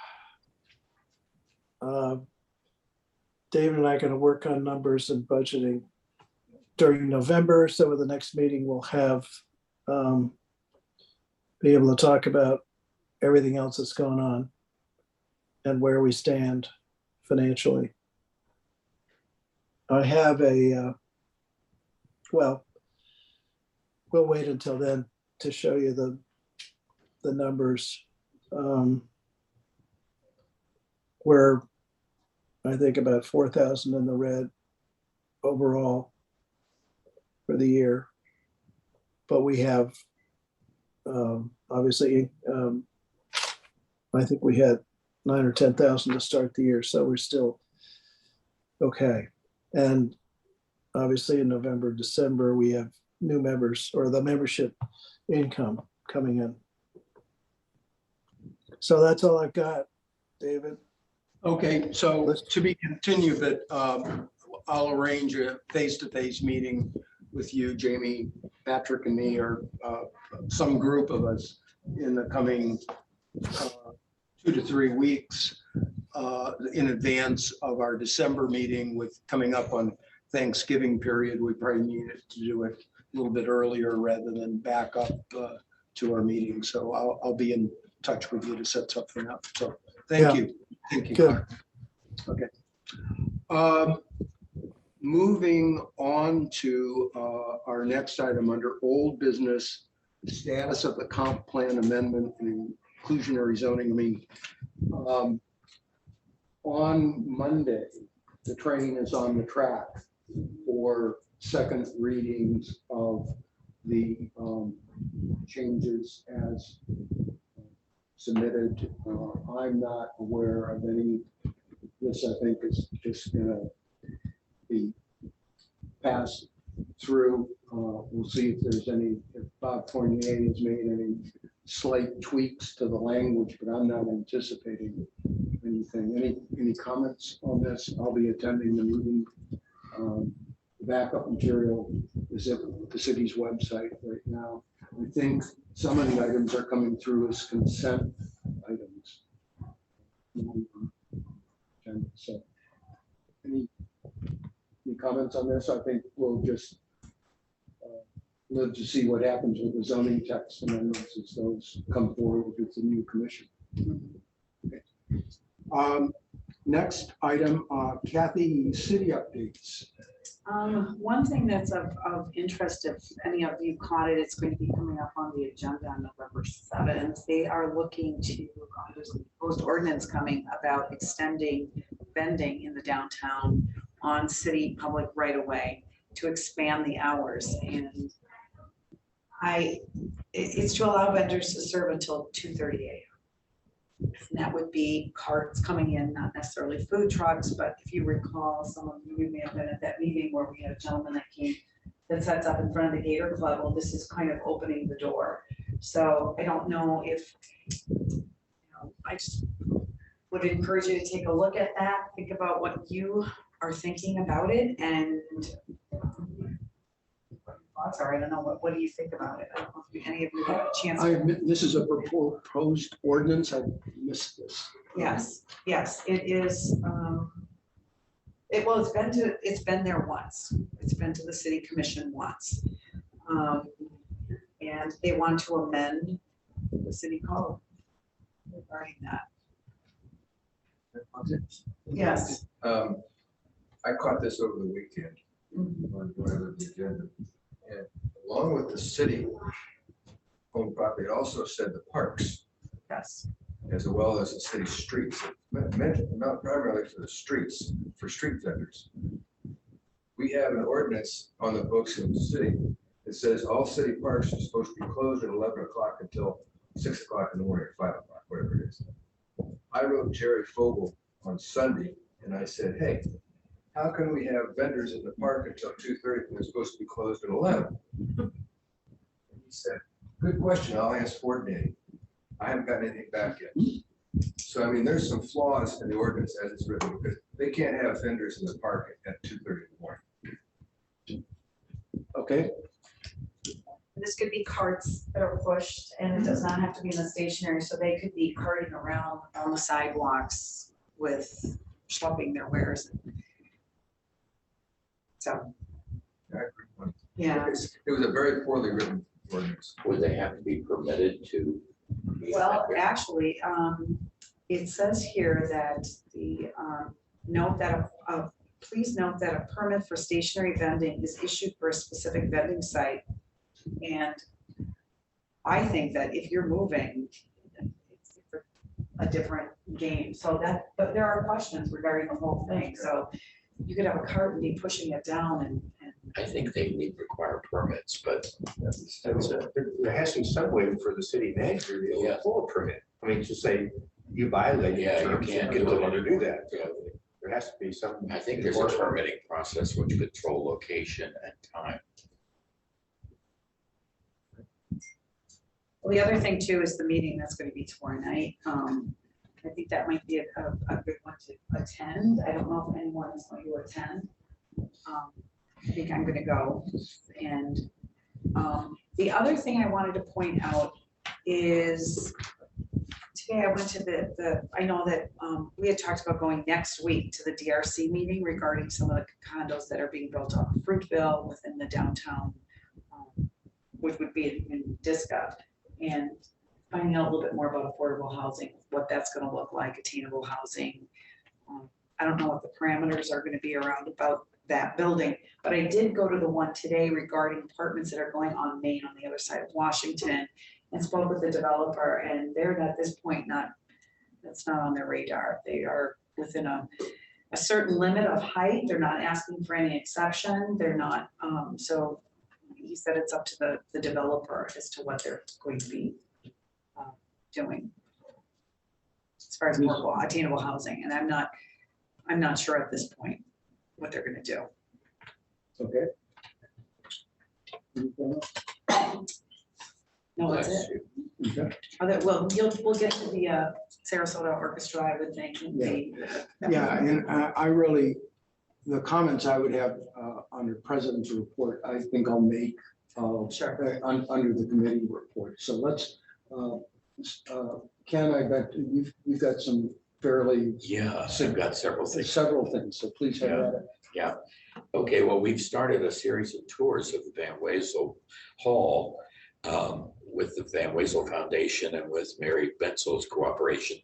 David and I are going to work on numbers and budgeting during November. So at the next meeting, we'll have be able to talk about everything else that's going on and where we stand financially. I have well, we'll wait until then to show you the numbers. We're, I think, about 4,000 in the red overall for the year, but we have obviously I think we had 9,000 or 10,000 to start the year, so we're still okay. And obviously in November, December, we have new members or the membership income coming in. So that's all I've got, David. Okay, so to be continued, but I'll arrange a face-to-face meeting with you, Jamie, Patrick, and me, or some group of us in the coming 2 to 3 weeks in advance of our December meeting. With coming up on Thanksgiving period, we probably needed to do it a little bit earlier rather than back up to our meeting. So I'll be in touch with you to set something up. So thank you. Thank you. Good. Okay. Moving on to our next item under old business, status of the comp plan amendment and inclusionary zoning. I mean, on Monday, the train is on the track for second readings of the changes as submitted. I'm not aware of any. This, I think, is just going to be passed through. We'll see if there's any, if Bob Fournier has made any slight tweaks to the language, but I'm not anticipating anything. Any comments on this? I'll be attending the meeting. The backup material is at the city's website right now. I think some of the items are coming through as consent items. So, any comments on this? I think we'll just live to see what happens with the zoning text amendments as those come forward with the new commission. Okay. Next item, Kathy, city updates. One thing that's of interest, if any of you caught it, it's going to be coming up on the agenda on November 7th. They are looking to, there's a proposed ordinance coming about extending vending in the downtown on city public right of way to expand the hours. And it's to allow vendors to serve until 2:30 a.m. And that would be carts coming in, not necessarily food trucks, but if you recall, some of you may have been at that meeting where we had a gentleman that came that sets up in front of the Gator Club. Well, this is kind of opening the door. So I don't know if, I just would encourage you to take a look at that, think about what you are thinking about it, and thoughts are. I don't know, what do you think about it? I don't know if any of you have a chance. This is a proposed ordinance. I missed this. Yes, it is. It's been there once. It's been to the city commission once. And they want to amend the city code regarding that. Yes. I caught this over the weekend on whatever the agenda. And along with the city owned property, it also said the parks Yes. as well as the city streets. It meant not primarily for the streets, for street vendors. We have an ordinance on the books in the city that says all city parks are supposed to be closed at 11 o'clock until 6 o'clock in the morning, or 5 o'clock, whatever it is. I wrote Jerry Fogel on Sunday and I said, hey, how can we have vendors in the park until 2:30 when they're supposed to be closed at 11? And he said, good question, I'll ask Ford Day. I haven't gotten anything back yet. So, I mean, there's some flaws in the ordinance as it's written, because they can't have vendors in the park at 2:30 in the morning. Okay, This could be carts that are pushed, and it does not have to be in the stationary, so they could be carting around on the sidewalks with schlepping their wares. So, I agree. yeah, It was a very poorly written ordinance. Would they have to be permitted to? well, actually, it says here that note that, please note that a permit for stationary vending is issued for a specific vending site. And I think that if you're moving, it's a different game. So but there are questions regarding the whole thing. So you could have a cart and be pushing it down and I think they need require permits, but There has to be some way for the city manager to be able to pull a permit. I mean, just say you violate. Yeah, you terms, can't get do it the one to do that. Yeah. There has to be some. I think there's a permitting process which control location and time. well, the other thing too is the meeting that's going to be tomorrow night. I think that might be a good one to attend. I don't know if anyone is going to attend. I think I'm going to go. And the other thing I wanted to point out is today I went to I know that we had talked about going next week to the DRC meeting regarding some of the condos that are being built on Fruitville within the downtown, which would be in Disca, and finding out a little bit more about affordable housing, what that's going to look like, attainable housing. I don't know what the parameters are going to be around about that building, but I did go to the one today regarding apartments that are going on Main on the other side of Washington and spoke with the developer, and they're at this point that's not on their radar. They are within a certain limit of height. They're not asking for any exception. They're not, so he said it's up to the developer as to what they're going to be doing as far as more attainable housing. And I'm not sure at this point what they're going to do. okay. No, that's it. Okay. Well, we'll get to the Sarasota Orchestra, I would think. Yeah, and I really, the comments I would have on the president's report, I think I'll make under the committee report. So let's, Ken, I bet you've got some fairly. Yeah, I've got several things. So please have that. Yeah. Okay, well, we've started a series of tours of the Van Wezel Hall with the Van Wezel Foundation and with Mary Benzel's cooperation,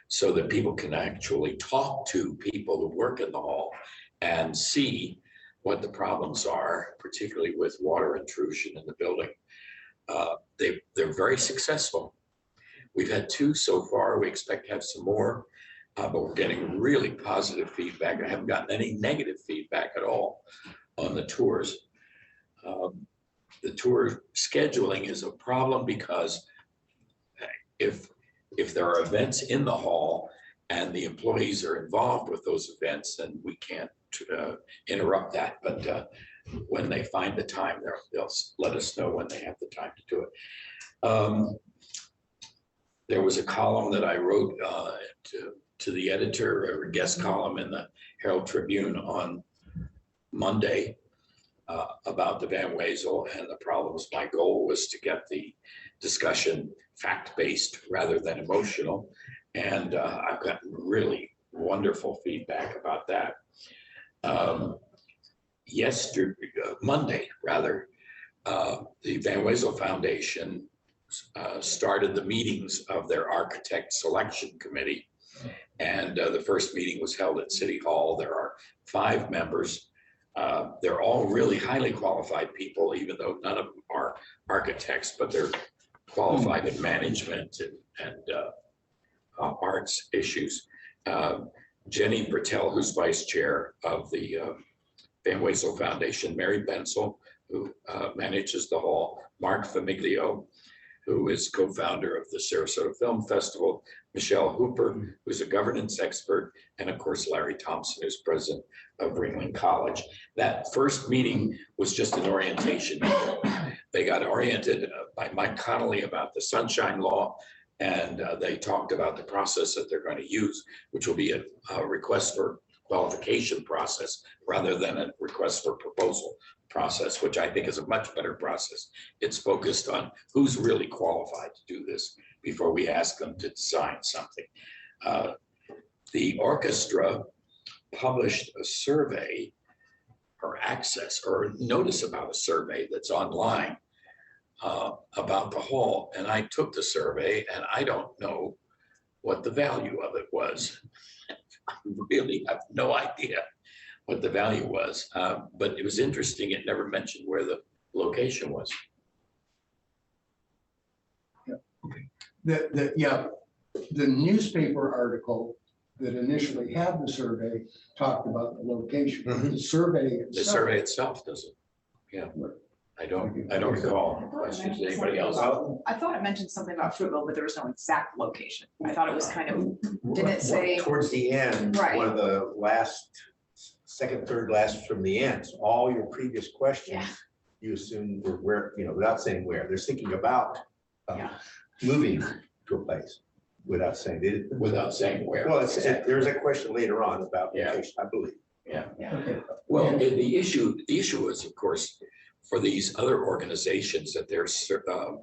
so that people can actually talk to people who work in the hall and see what the problems are, particularly with water intrusion in the building. They're very successful. We've had 2 so far. We expect to have some more. But we're getting really positive feedback. I haven't gotten any negative feedback at all on the tours. The tour scheduling is a problem because if there are events in the hall and the employees are involved with those events, then we can't interrupt that. But when they find the time, they'll let us know when they have the time to do it. There was a column that I wrote to the editor, or guest column in the Herald Tribune on Monday about the Van Wezel and the problems. My goal was to get the discussion fact-based rather than emotional. And I've gotten really wonderful feedback about that. Monday, the Van Wezel Foundation started the meetings of their architect selection committee. And the first meeting was held at City Hall. There are 5 members. They're all really highly qualified people, even though none of them are architects, but they're qualified in management and arts issues. Jenny Bertel, who's vice chair of the Van Wezel Foundation, Mary Bensel, who manages the hall, Mark Famiglio, who is co-founder of the Sarasota Film Festival, Michelle Hooper, who's a governance expert, and of course, Larry Thompson, who's president of Ringling College. That first meeting was just an orientation meeting. They got oriented by Mike Connolly about the Sunshine Law, and they talked about the process that they're going to use, which will be a request for qualification process rather than a request for proposal process, which I think is a much better process. It's focused on who's really qualified to do this before we ask them to design something. The orchestra published a survey or access or notice about a survey that's online about the hall. And I took the survey and I don't know what the value of it was. I really have no idea what the value was, but it was interesting. It never mentioned where the location was. Yeah, the newspaper article that initially had the survey talked about the location. Mhm. The survey The survey itself doesn't. Yeah, I don't recall. Does anybody else? I thought it mentioned something about Fruitville, but there was no exact location. I thought it was kind of, didn't it say? Towards the end, Right. one of the second, third last from the end, so all your previous questions, Yeah. you assume were where, without saying where, they're thinking about Yeah. moving to a place without saying. Without saying where. Well, there's a question later on about Yeah. location, I believe. Yeah. Okay. Well, the issue is, of course, for these other organizations that they're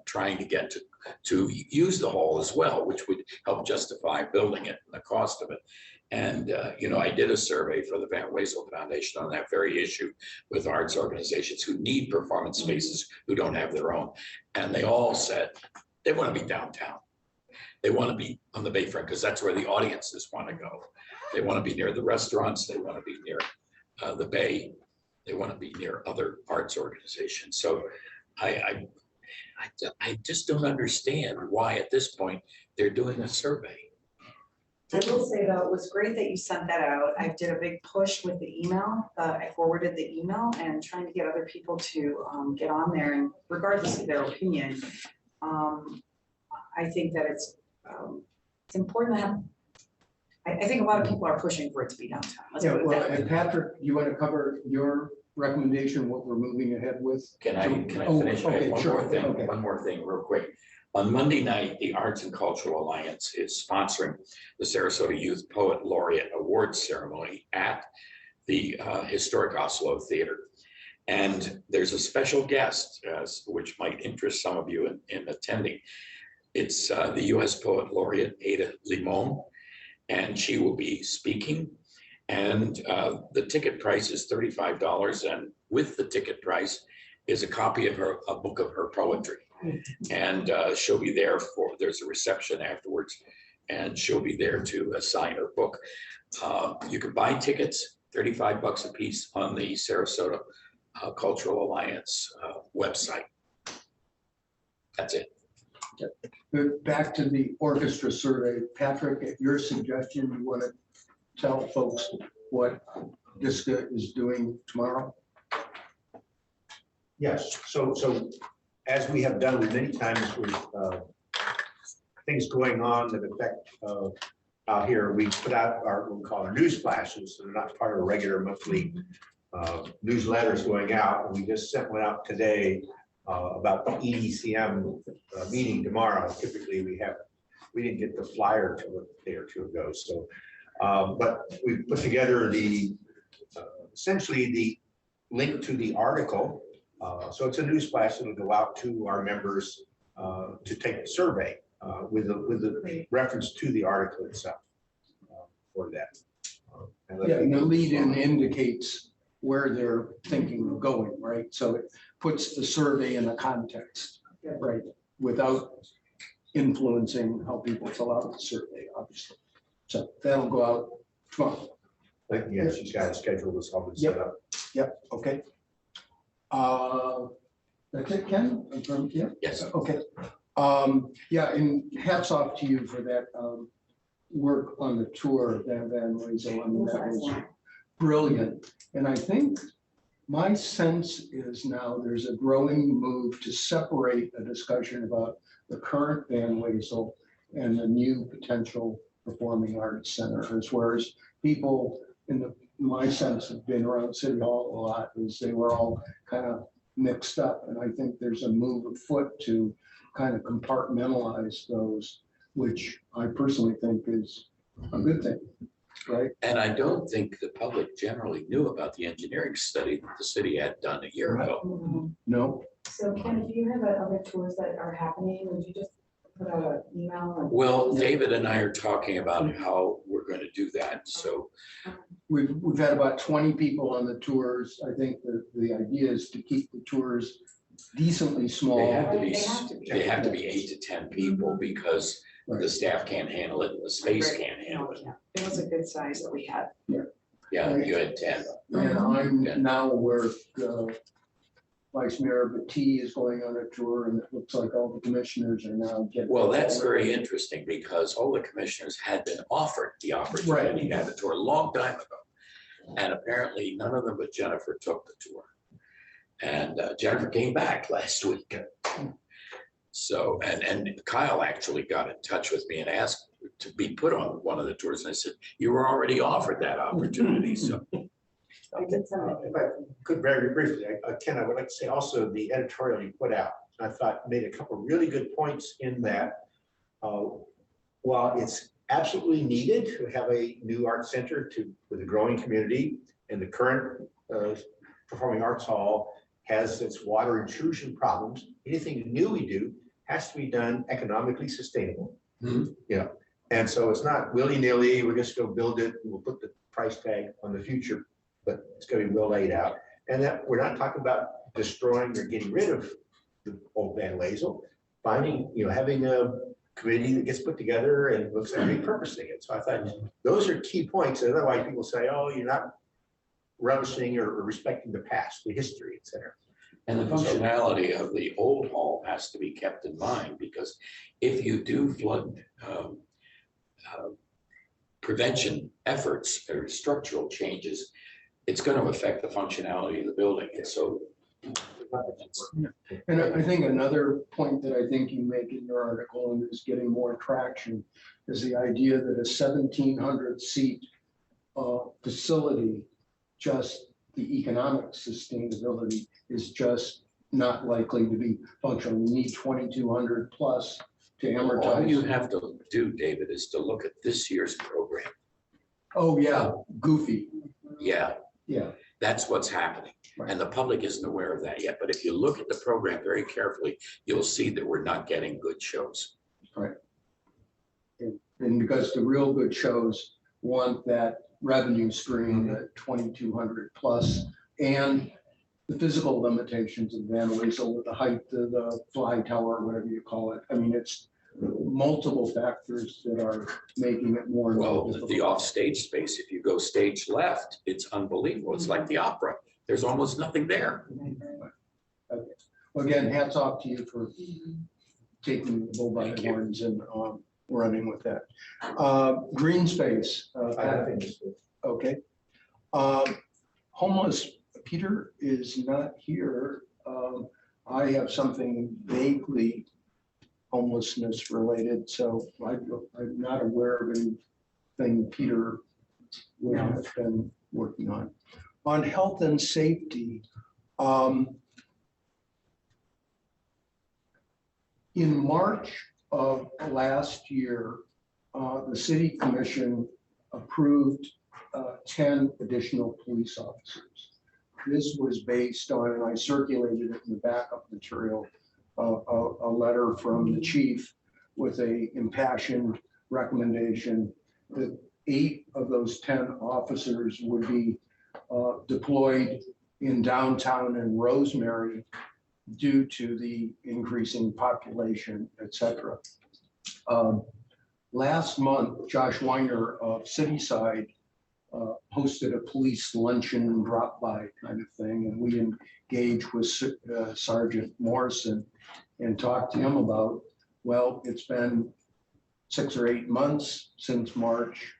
trying to get to use the hall as well, which would help justify building it and the cost of it. And, I did a survey for the Van Wezel Foundation on that very issue with arts organizations who need performance spaces who don't have their own. And they all said they want to be downtown. They want to be on the Bayfront because that's where the audiences want to go. They want to be near the restaurants. They want to be near the Bay. They want to be near other arts organizations. So I just don't understand why at this point they're doing a survey. I will say though, it was great that you sent that out. I did a big push with the email. I forwarded the email and trying to get other people to get on there, and regardless of their opinion, I think that it's important to have. I think a lot of people are pushing for it to be downtown. Let's Yeah, put it well, that way. and Patrick, you want to cover your recommendation, what we're moving ahead with? Can I Oh, finish? I have okay, sure, okay. One more thing real quick. On Monday night, the Arts and Cultural Alliance is sponsoring the Sarasota Youth Poet Laureate Awards ceremony at the Historic Oslo Theater. And there's a special guest, which might interest some of you in attending. It's the US Poet Laureate Ada Limon, and she will be speaking. And the ticket price is $35, and with the ticket price is a copy of a book of her poetry. And she'll be there there's a reception afterwards, and she'll be there to sign her book. You can buy tickets, $35 a piece on the Sarasota Cultural Alliance website. That's it. But back to the orchestra survey, Patrick, at your suggestion, you want to tell folks what DSCA is doing tomorrow? Yes, so as we have done many times with things going on that affect out here, we put out what we call our news flashes. So they're not part of a regular monthly newsletters going out. And we just sent one out today about the EDCM meeting tomorrow. Typically we didn't get the flyer till a day or two ago. So, but we put together essentially the link to the article. So it's a news flash that'll go out to our members to take the survey with the reference to the article itself for that. Yeah, and the lead-in indicates where they're thinking of going, right? So it puts the survey in a context, right? Without influencing how people fill out the survey, obviously. So that'll go out tomorrow. Like, yeah, she's got a schedule that's all been set up. Yep, okay. That's it, Ken? Yeah, Yes. okay. Yeah, and hats off to you for that work on the tour of Van Wezel. I mean, that was brilliant. And I think my sense is now there's a growing move to separate a discussion about the current Van Wezel and the new potential performing arts centers, whereas people my sense have been around City Hall a lot, is they were all kind of mixed up. And I think there's a move afoot to kind of compartmentalize those, which I personally think is a good thing, right? And I don't think the public generally knew about the engineering study that the city had done a year ago. No, So Ken, if you have other tours that are happening, would you just put out an email? Well, David and I are talking about how we're going to do that. So we've had about 20 people on the tours. I think the idea is to keep the tours decently small. they have to be, They have to be. they have to be 8 to 10 people because the staff can't handle it and the space Right. can't handle it. It was a good size that we had. Yeah, you had 10. And I'm now aware Vice Mayor Batty is going on a tour, and it looks like all the commissioners are now getting. Well, that's very interesting because all the commissioners had been offered the opportunity to have a tour a long time ago. And apparently none of them but Jennifer took the tour. And Jennifer came back last week. So, and Kyle actually got in touch with me and asked to be put on one of the tours. And I said, you were already offered that opportunity, so. If I could very briefly, Ken, I would like to say also the editorial you put out, I thought made a couple really good points in that. While it's absolutely needed to have a new art center with a growing community, and the current Performing Arts Hall has its water intrusion problems, anything new we do has to be done economically sustainable. Yeah, and so it's not willy-nilly, we're just gonna build it, and we'll put the price tag on the future, but it's gonna be well laid out. And that we're not talking about destroying or getting rid of the old Van Wezel, finding, having a committee that gets put together and looks at repurposing it. So I thought those are key points. And otherwise people say, oh, you're not relishing or respecting the past, the history, et cetera. And the functionality of the old hall has to be kept in mind because if you do flood prevention efforts or structural changes, it's going to affect the functionality of the building. And so. And I think another point that I think you make in your article and is getting more traction is the idea that a 1,700 seat facility, just the economic sustainability is just not likely to be functional. You need 2,200 plus to amortize. All you have to do, David, is to look at this year's program. Oh, yeah, goofy. Yeah. Yeah. That's what's happening. Right. And the public isn't aware of that yet. But if you look at the program very carefully, you'll see that we're not getting good shows. Right. And because the real good shows want that revenue stream at 2,200 plus and the physical limitations of Van Wezel with the height of the fly tower, whatever you call it. I mean, it's multiple factors that are making it more. Well, difficult. the offstage space, if you go stage left, it's unbelievable. It's like the opera. There's almost nothing there. Okay. Well, again, hats off to you for taking the bull by the horns and running with that. Green space. Okay. Homeless, Peter is not here. I have something vaguely homelessness related, so I'm not aware of anything Peter would have been working on. On health and safety, in March of last year, the City Commission approved 10 additional police officers. This was based on, and I circulated it in the backup material, a letter from the chief with a impassioned recommendation that 8 of those 10 officers would be deployed in downtown and Rosemary due to the increasing population, et cetera. last month, Josh Weiner of Cityside hosted a police luncheon and drop by kind of thing. And we engaged with Sergeant Morrison and talked to him about, well, it's been 6 or 8 months since March.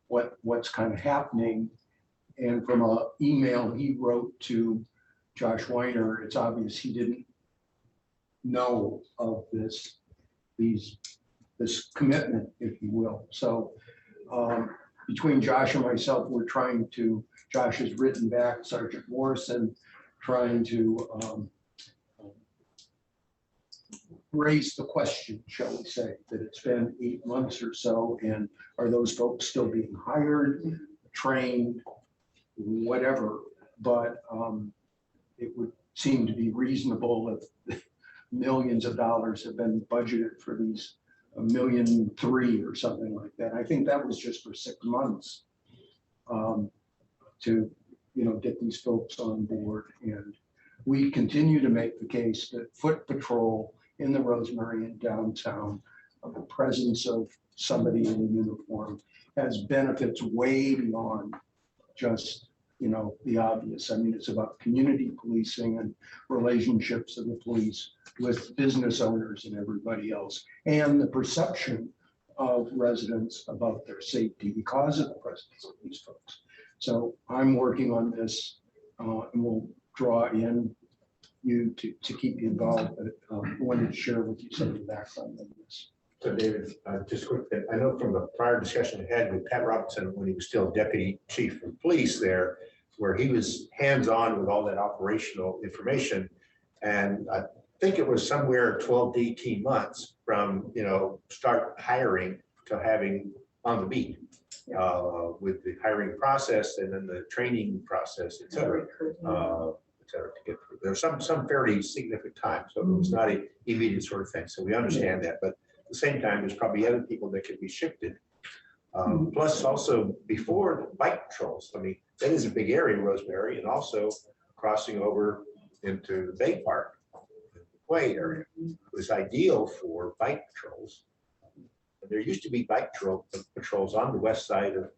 What's kind of happening? And from an email he wrote to Josh Weiner, it's obvious he didn't know of this commitment, if you will. So between Josh and myself, we're trying to, Josh has written back Sergeant Morrison, trying to raise the question, shall we say, that it's been 8 months or so, and are those folks still being hired, trained, whatever? But it would seem to be reasonable if millions of dollars have been budgeted for these, $1.3 million or something like that. I think that was just for 6 months to, get these folks on board. And we continue to make the case that foot patrol in the Rosemary and downtown, the presence of somebody in a uniform has benefits way beyond just, the obvious. I mean, it's about community policing and relationships of the police with business owners and everybody else, and the perception of residents about their safety because of the presence of these folks. So I'm working on this, and we'll draw in you to keep you involved, but I wanted to share with you some of the background on this. So David, just quick, I know from the prior discussion we had with Pat Robinson when he was still deputy chief of police there, where he was hands-on with all that operational information. And I think it was somewhere 12 to 18 months from, start hiring to having on the beat with the hiring process and then the training process, et cetera. To get through. There's some fairly significant time, so it was not an immediate sort of thing. So we understand that, but at the same time, there's probably other people that could be shifted. Plus, also before the bike patrols. I mean, that is a big area, Rosemary, and also crossing over into the Bay Park, the Quay area was ideal for bike patrols. There used to be bike patrols on the west side of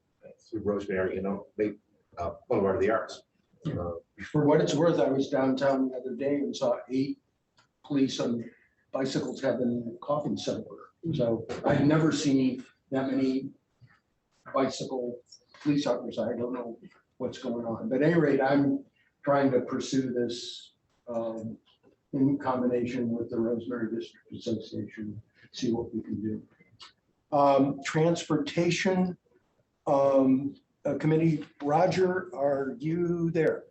through Rosemary, Boulevard of the Arts. For what it's worth, I was downtown the other day and saw 8 police on bicycles having a coffee supper. So I've never seen that many bicycle police officers. I don't know what's going on. But at any rate, I'm trying to pursue this in combination with the Rosemary District Association, see what we can do. Transportation Committee, Roger, are you there?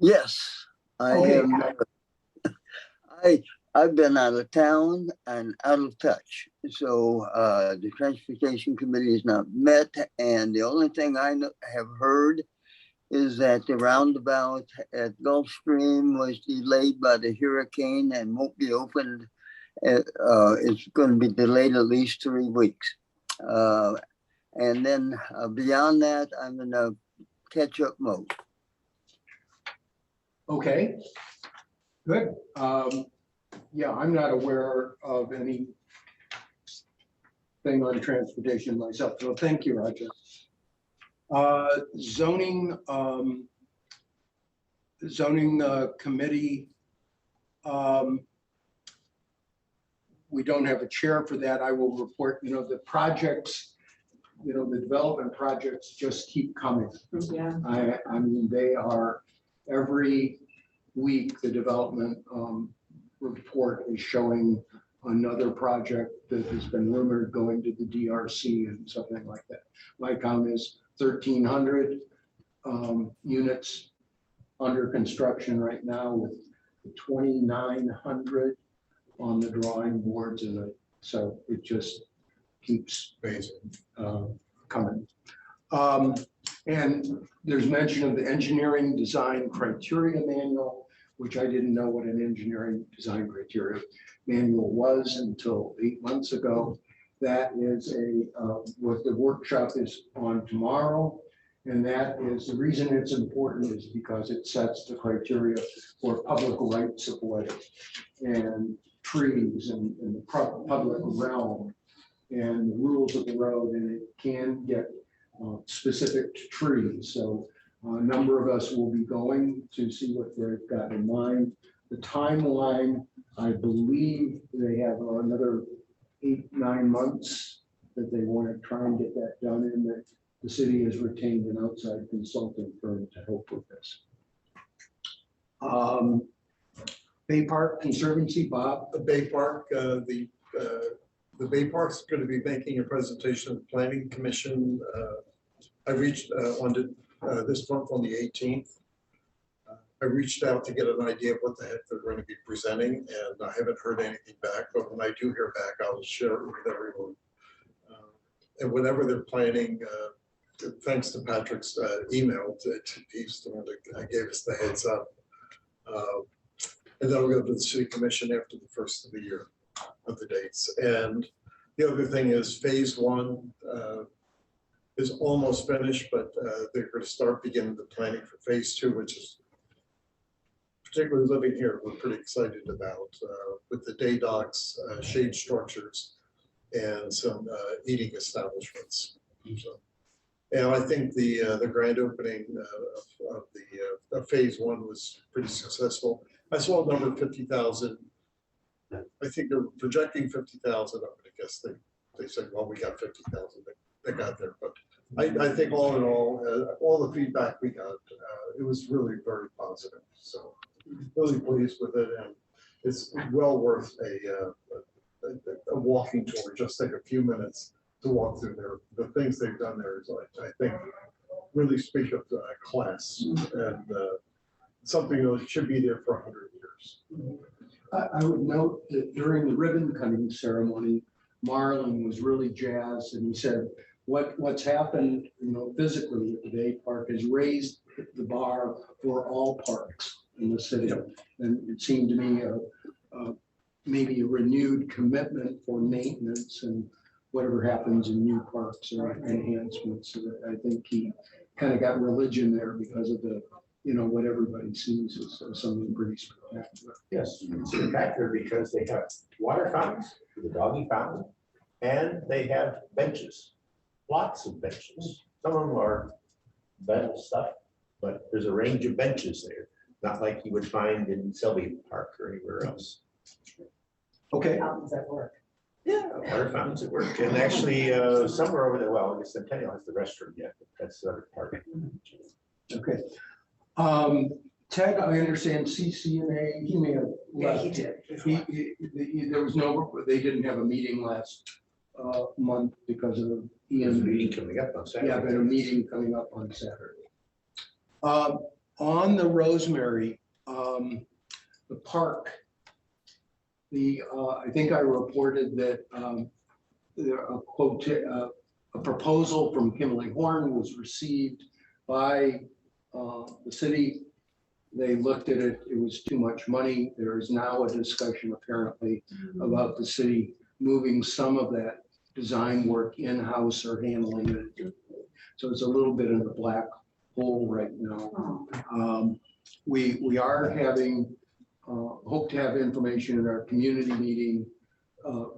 Yes, I am. I've been out of town and out of touch. So the Transportation Committee is not met. And the only thing I have heard is that the roundabout at Gulfstream was delayed by the hurricane and won't be opened. It's going to be delayed at least 3 weeks. And then beyond that, I'm in a catch-up mode. Okay, good. Yeah, I'm not aware of any thing on transportation myself, so thank you, Roger. Zoning Committee, we don't have a chair for that. I will report, the projects, the development projects just keep coming. Yeah. I mean, they are every week, the development report is showing another project that has been rumored going to the DRC and something like that. My count is 1,300 units under construction right now, with 2,900 on the drawing boards, and so it just keeps coming. And there's mention of the engineering design criteria manual, which I didn't know what an engineering design criteria manual was until 8 months ago. That is what the workshop is on tomorrow. And that is, the reason it's important is because it sets the criteria for public rights of way. And trees and the public realm and the rules of the road, and it can get specific to trees. So a number of us will be going to see what they've got in mind. The timeline, I believe they have another 8-9 months that they want to try and get that done in. That the city has retained an outside consulting firm to help with this. Bay Park Conservancy, Bob. The Bay Park, the Bay Park's going to be making a presentation to the Planning Commission. I reached on this month on the 18th. I reached out to get an idea of what the heck they're going to be presenting, and I haven't heard anything back, but when I do hear back, I'll share it with everyone. And whatever they're planning, thanks to Patrick's email, he's the one that gave us the heads up. And then we'll go to the City Commission after the first of the year of the dates. And the other thing is phase 1 is almost finished, but they're going to start beginning the planning for phase 2, which is particularly living here, we're pretty excited about with the day docks, shade structures, and some eating establishments. So, and I think the grand opening of the phase 1 was pretty successful. I saw a number of 50,000. I think they're projecting 50,000. I'm going to guess they said, well, we got 50,000. They got there, but I think all in all the feedback we got, it was really very positive. So really pleased with it, and it's well worth a walking tour. Just take a few minutes to walk through there. The things they've done there is, I think, really speak of class and something that should be there for 100 years. I would note that during the ribbon cutting ceremony, Marlon was really jazzed, and he said, what's happened, physically at the Bay Park has raised the bar for all parks in the city. And it seemed to me maybe a renewed commitment for maintenance and whatever happens in new parks or enhancements. So I think he kind of got religion there because of the, what everybody sees as something pretty spectacular. Yes, it's spectacular because they have water fountains, the doggy fountain, and they have benches, lots of benches. Some of them are metal stuff, but there's a range of benches there, not like you would find in Selby Park or anywhere else. Okay. Fountains at work. Yeah, water fountains at work, and actually somewhere over there, well, the Centennial has the restroom yet, but that's the other part. Okay. Ted, I understand CCNA, he may have left. Yeah, he did. There was they didn't have a meeting last month because of the There's a EMB. meeting coming up on Saturday. Yeah, but a meeting coming up on Saturday. On the Rosemary, the park, I think I reported that a proposal from Kimberly Horn was received by the city. They looked at it, it was too much money. There is now a discussion apparently about the city moving some of that design work in-house or handling it. So it's a little bit in the black hole right now. We are having, hope to have information in our community meeting.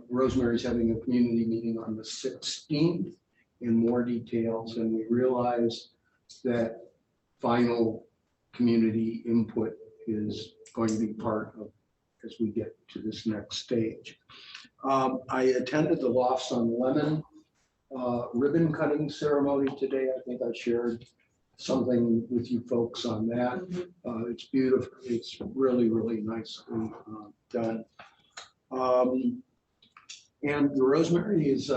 Rosemary's having a community meeting on the 16th in more details, and we realize that final community input is going to be part of as we get to this next stage. I attended the Lofts on Lemon ribbon cutting ceremony today. I think I shared something with you folks on that. It's beautiful. It's really, really nicely done. And the Rosemary is,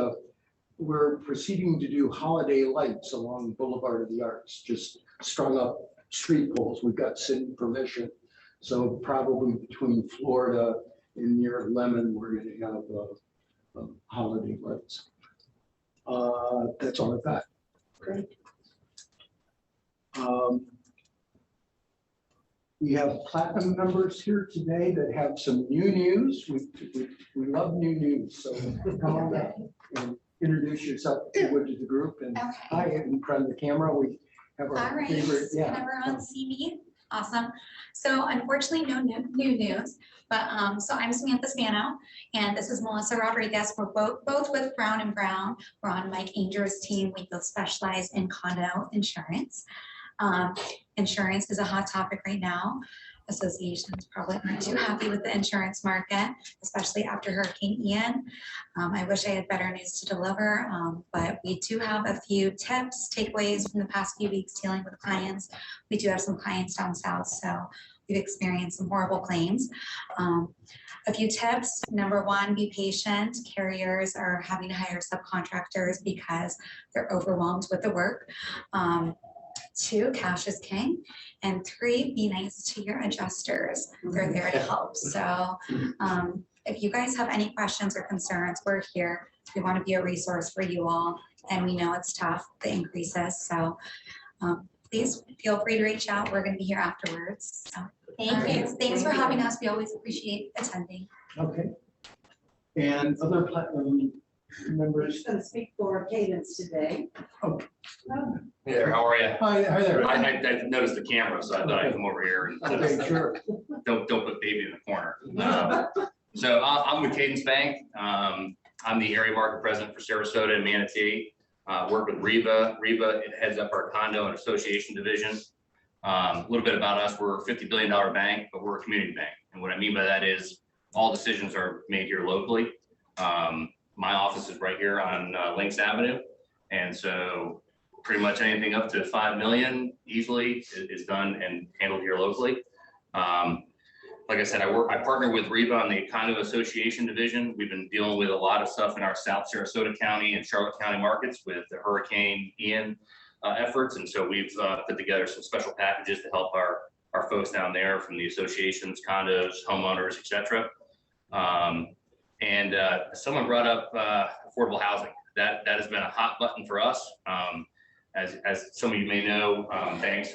we're proceeding to do holiday lights along Boulevard of the Arts, just strung up street poles. We've got city permission. So probably between Florida and near Lemon, we're going to have holiday lights. That's all I've got. Great. We have platinum members here today that have some new news. We love new news, so come on up and introduce yourself to the group. And hi, in front of the camera, we have our All right, favorite. can everyone see me? Awesome. So unfortunately, no new news, but so I'm Samantha Spano, and this is Melissa Rodriguez. We're both with Brown and Brown. We're on Mike Anger's team. We both specialize in condo insurance. Insurance is a hot topic right now. Associations probably aren't too happy with the insurance market, especially after Hurricane Ian. I wish I had better news to deliver, but we do have a few tips, takeaways from the past few weeks dealing with clients. We do have some clients down south, so we've experienced some horrible claims. A few tips. Number one, be patient. Carriers are having to hire subcontractors because they're overwhelmed with the work. 2, cash is king. And 3, be nice to your adjusters. They're there to help. So if you guys have any questions or concerns, we're here. We want to be a resource for you all. And we know it's tough, the increases. So please feel free to reach out. We're going to be here afterwards. So thank you. Thanks for having us. We always appreciate attending. Okay. And other platinum members? Who's going to speak for Cadence today? Oh. Hey there, how are you? Hi there. I noticed the camera, so I thought I'd come over here and Okay, sure. don't put baby in the corner. So I'm with Cadence Bank. I'm the area market president for Sarasota and Manatee. Work with Reba. Reba heads up our condo and association division. A little bit about us: we're a $50 billion bank, but we're a community bank. And what I mean by that is all decisions are made here locally. My office is right here on Lynx Avenue, and so pretty much anything up to 5 million easily is done and handled here locally. Like I said, I partner with Reba on the Condo Association Division. We've been dealing with a lot of stuff in our South Sarasota County and Charlotte County markets with the Hurricane Ian efforts, and so we've put together some special packages to help our folks down there from the associations, condos, homeowners, etc. And someone brought up affordable housing. That has been a hot button for us. As some of you may know, banks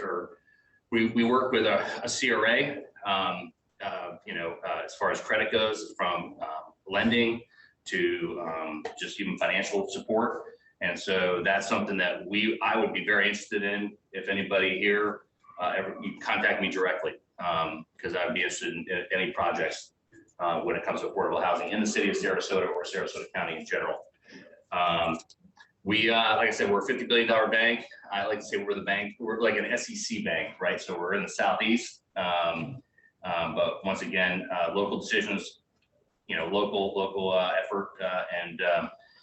we work with a CRA, as far as credit goes, from lending to just even financial support. And so that's something that I would be very interested in. If anybody here, you contact me directly, because I would be interested in any projects when it comes to affordable housing in the city of Sarasota or Sarasota County in general. Like I said, we're a $50 billion bank. I like to say we're the bank, we're like an SEC bank, right? So we're in the Southeast. But once again, local decisions, local effort, and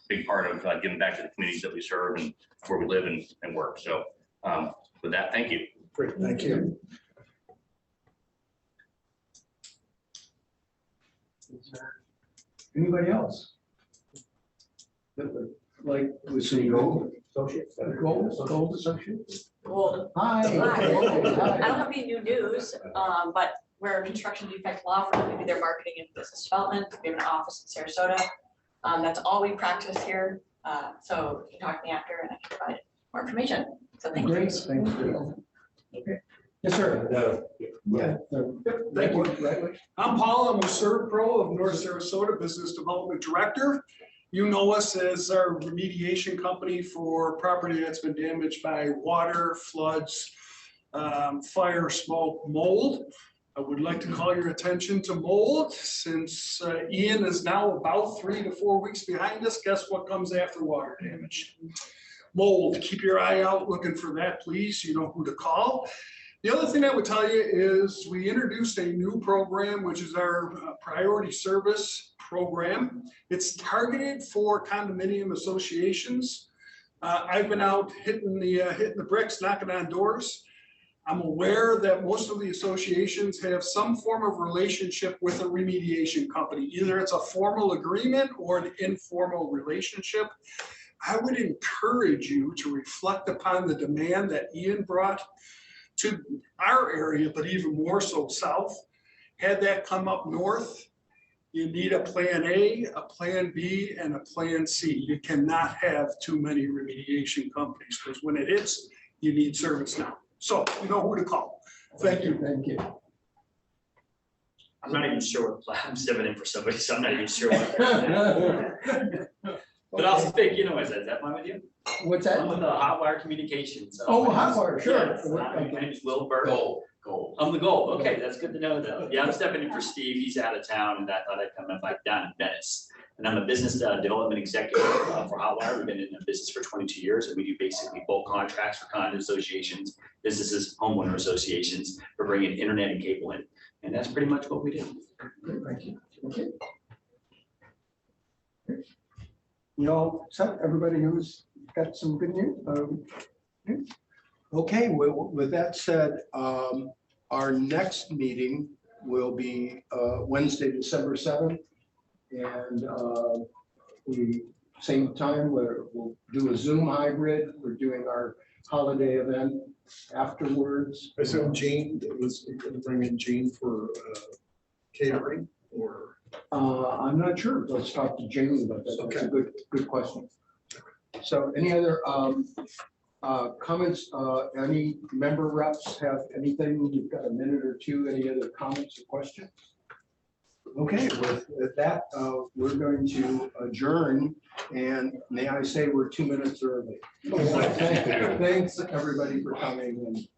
big part of giving back to the communities that we serve and where we live and work. So with that, thank you. Great, thank you. Anybody else? Like the city Gold Associates? Gold Associates? Well, Hi. hi. Okay, hi. I don't have any new news, but we're a construction defect law firm. We do their marketing and business development. We have an office in Sarasota. That's all we practice here. So you can talk to me after and I can provide more information. So thank you. Great, thank you. Okay. Yes, sir. Yeah. Thank you. I'm Paul. I'm a Serve Pro of North Sarasota, Business Development Director. You know us as our remediation company for property that's been damaged by water, floods, fire, smoke, mold. I would like to call your attention to mold. Since Ian is now about 3 to 4 weeks behind us, guess what comes after water damage? Mold. Keep your eye out looking for that, please. You know who to call. The other thing I would tell you is we introduced a new program, which is our priority service program. It's targeted for condominium associations. I've been out hitting the bricks, knocking on doors. I'm aware that most of the associations have some form of relationship with a remediation company. Either it's a formal agreement or an informal relationship. I would encourage you to reflect upon the demand that Ian brought to our area, but even more so south. Had that come up north, you need a plan A, a plan B, and a plan C. You cannot have too many remediation companies because when it hits, you need service now. So you know who to call. Thank you. Thank you. I'm not even sure what plan I'm stepping in for somebody, so I'm not even sure what. But I'll speak, is that fine with you? What's that? I'm with the Hotwire Communications. Oh, Hotwire, sure. Yes, my name is Will Burke. Gold. I'm on the go. Okay, that's good to know though. Yeah, I'm stepping in for Steve. He's out of town and I thought I'd come and back down in Venice. And I'm a business development executive for Hotwire. We've been in the business for 22 years and we do basically bulk contracts for condo associations, businesses, homeowner associations for bringing internet and cable in. And that's pretty much what we do. Great, thank you. Okay. You all set, everybody who's got some good news? Okay, with that said, our next meeting will be Wednesday, December 7th. And we, same time, we'll do a Zoom hybrid. We're doing our holiday event afterwards. I assume Gene was going to bring in Gene for catering or? I'm not sure. Let's talk to Jamie about that. That's a good question. So any other comments? Any member reps have anything? You've got a minute or two. Any other comments or questions? Okay, with that, we're going to adjourn, and may I say we're 2 minutes early. Thanks everybody for coming, and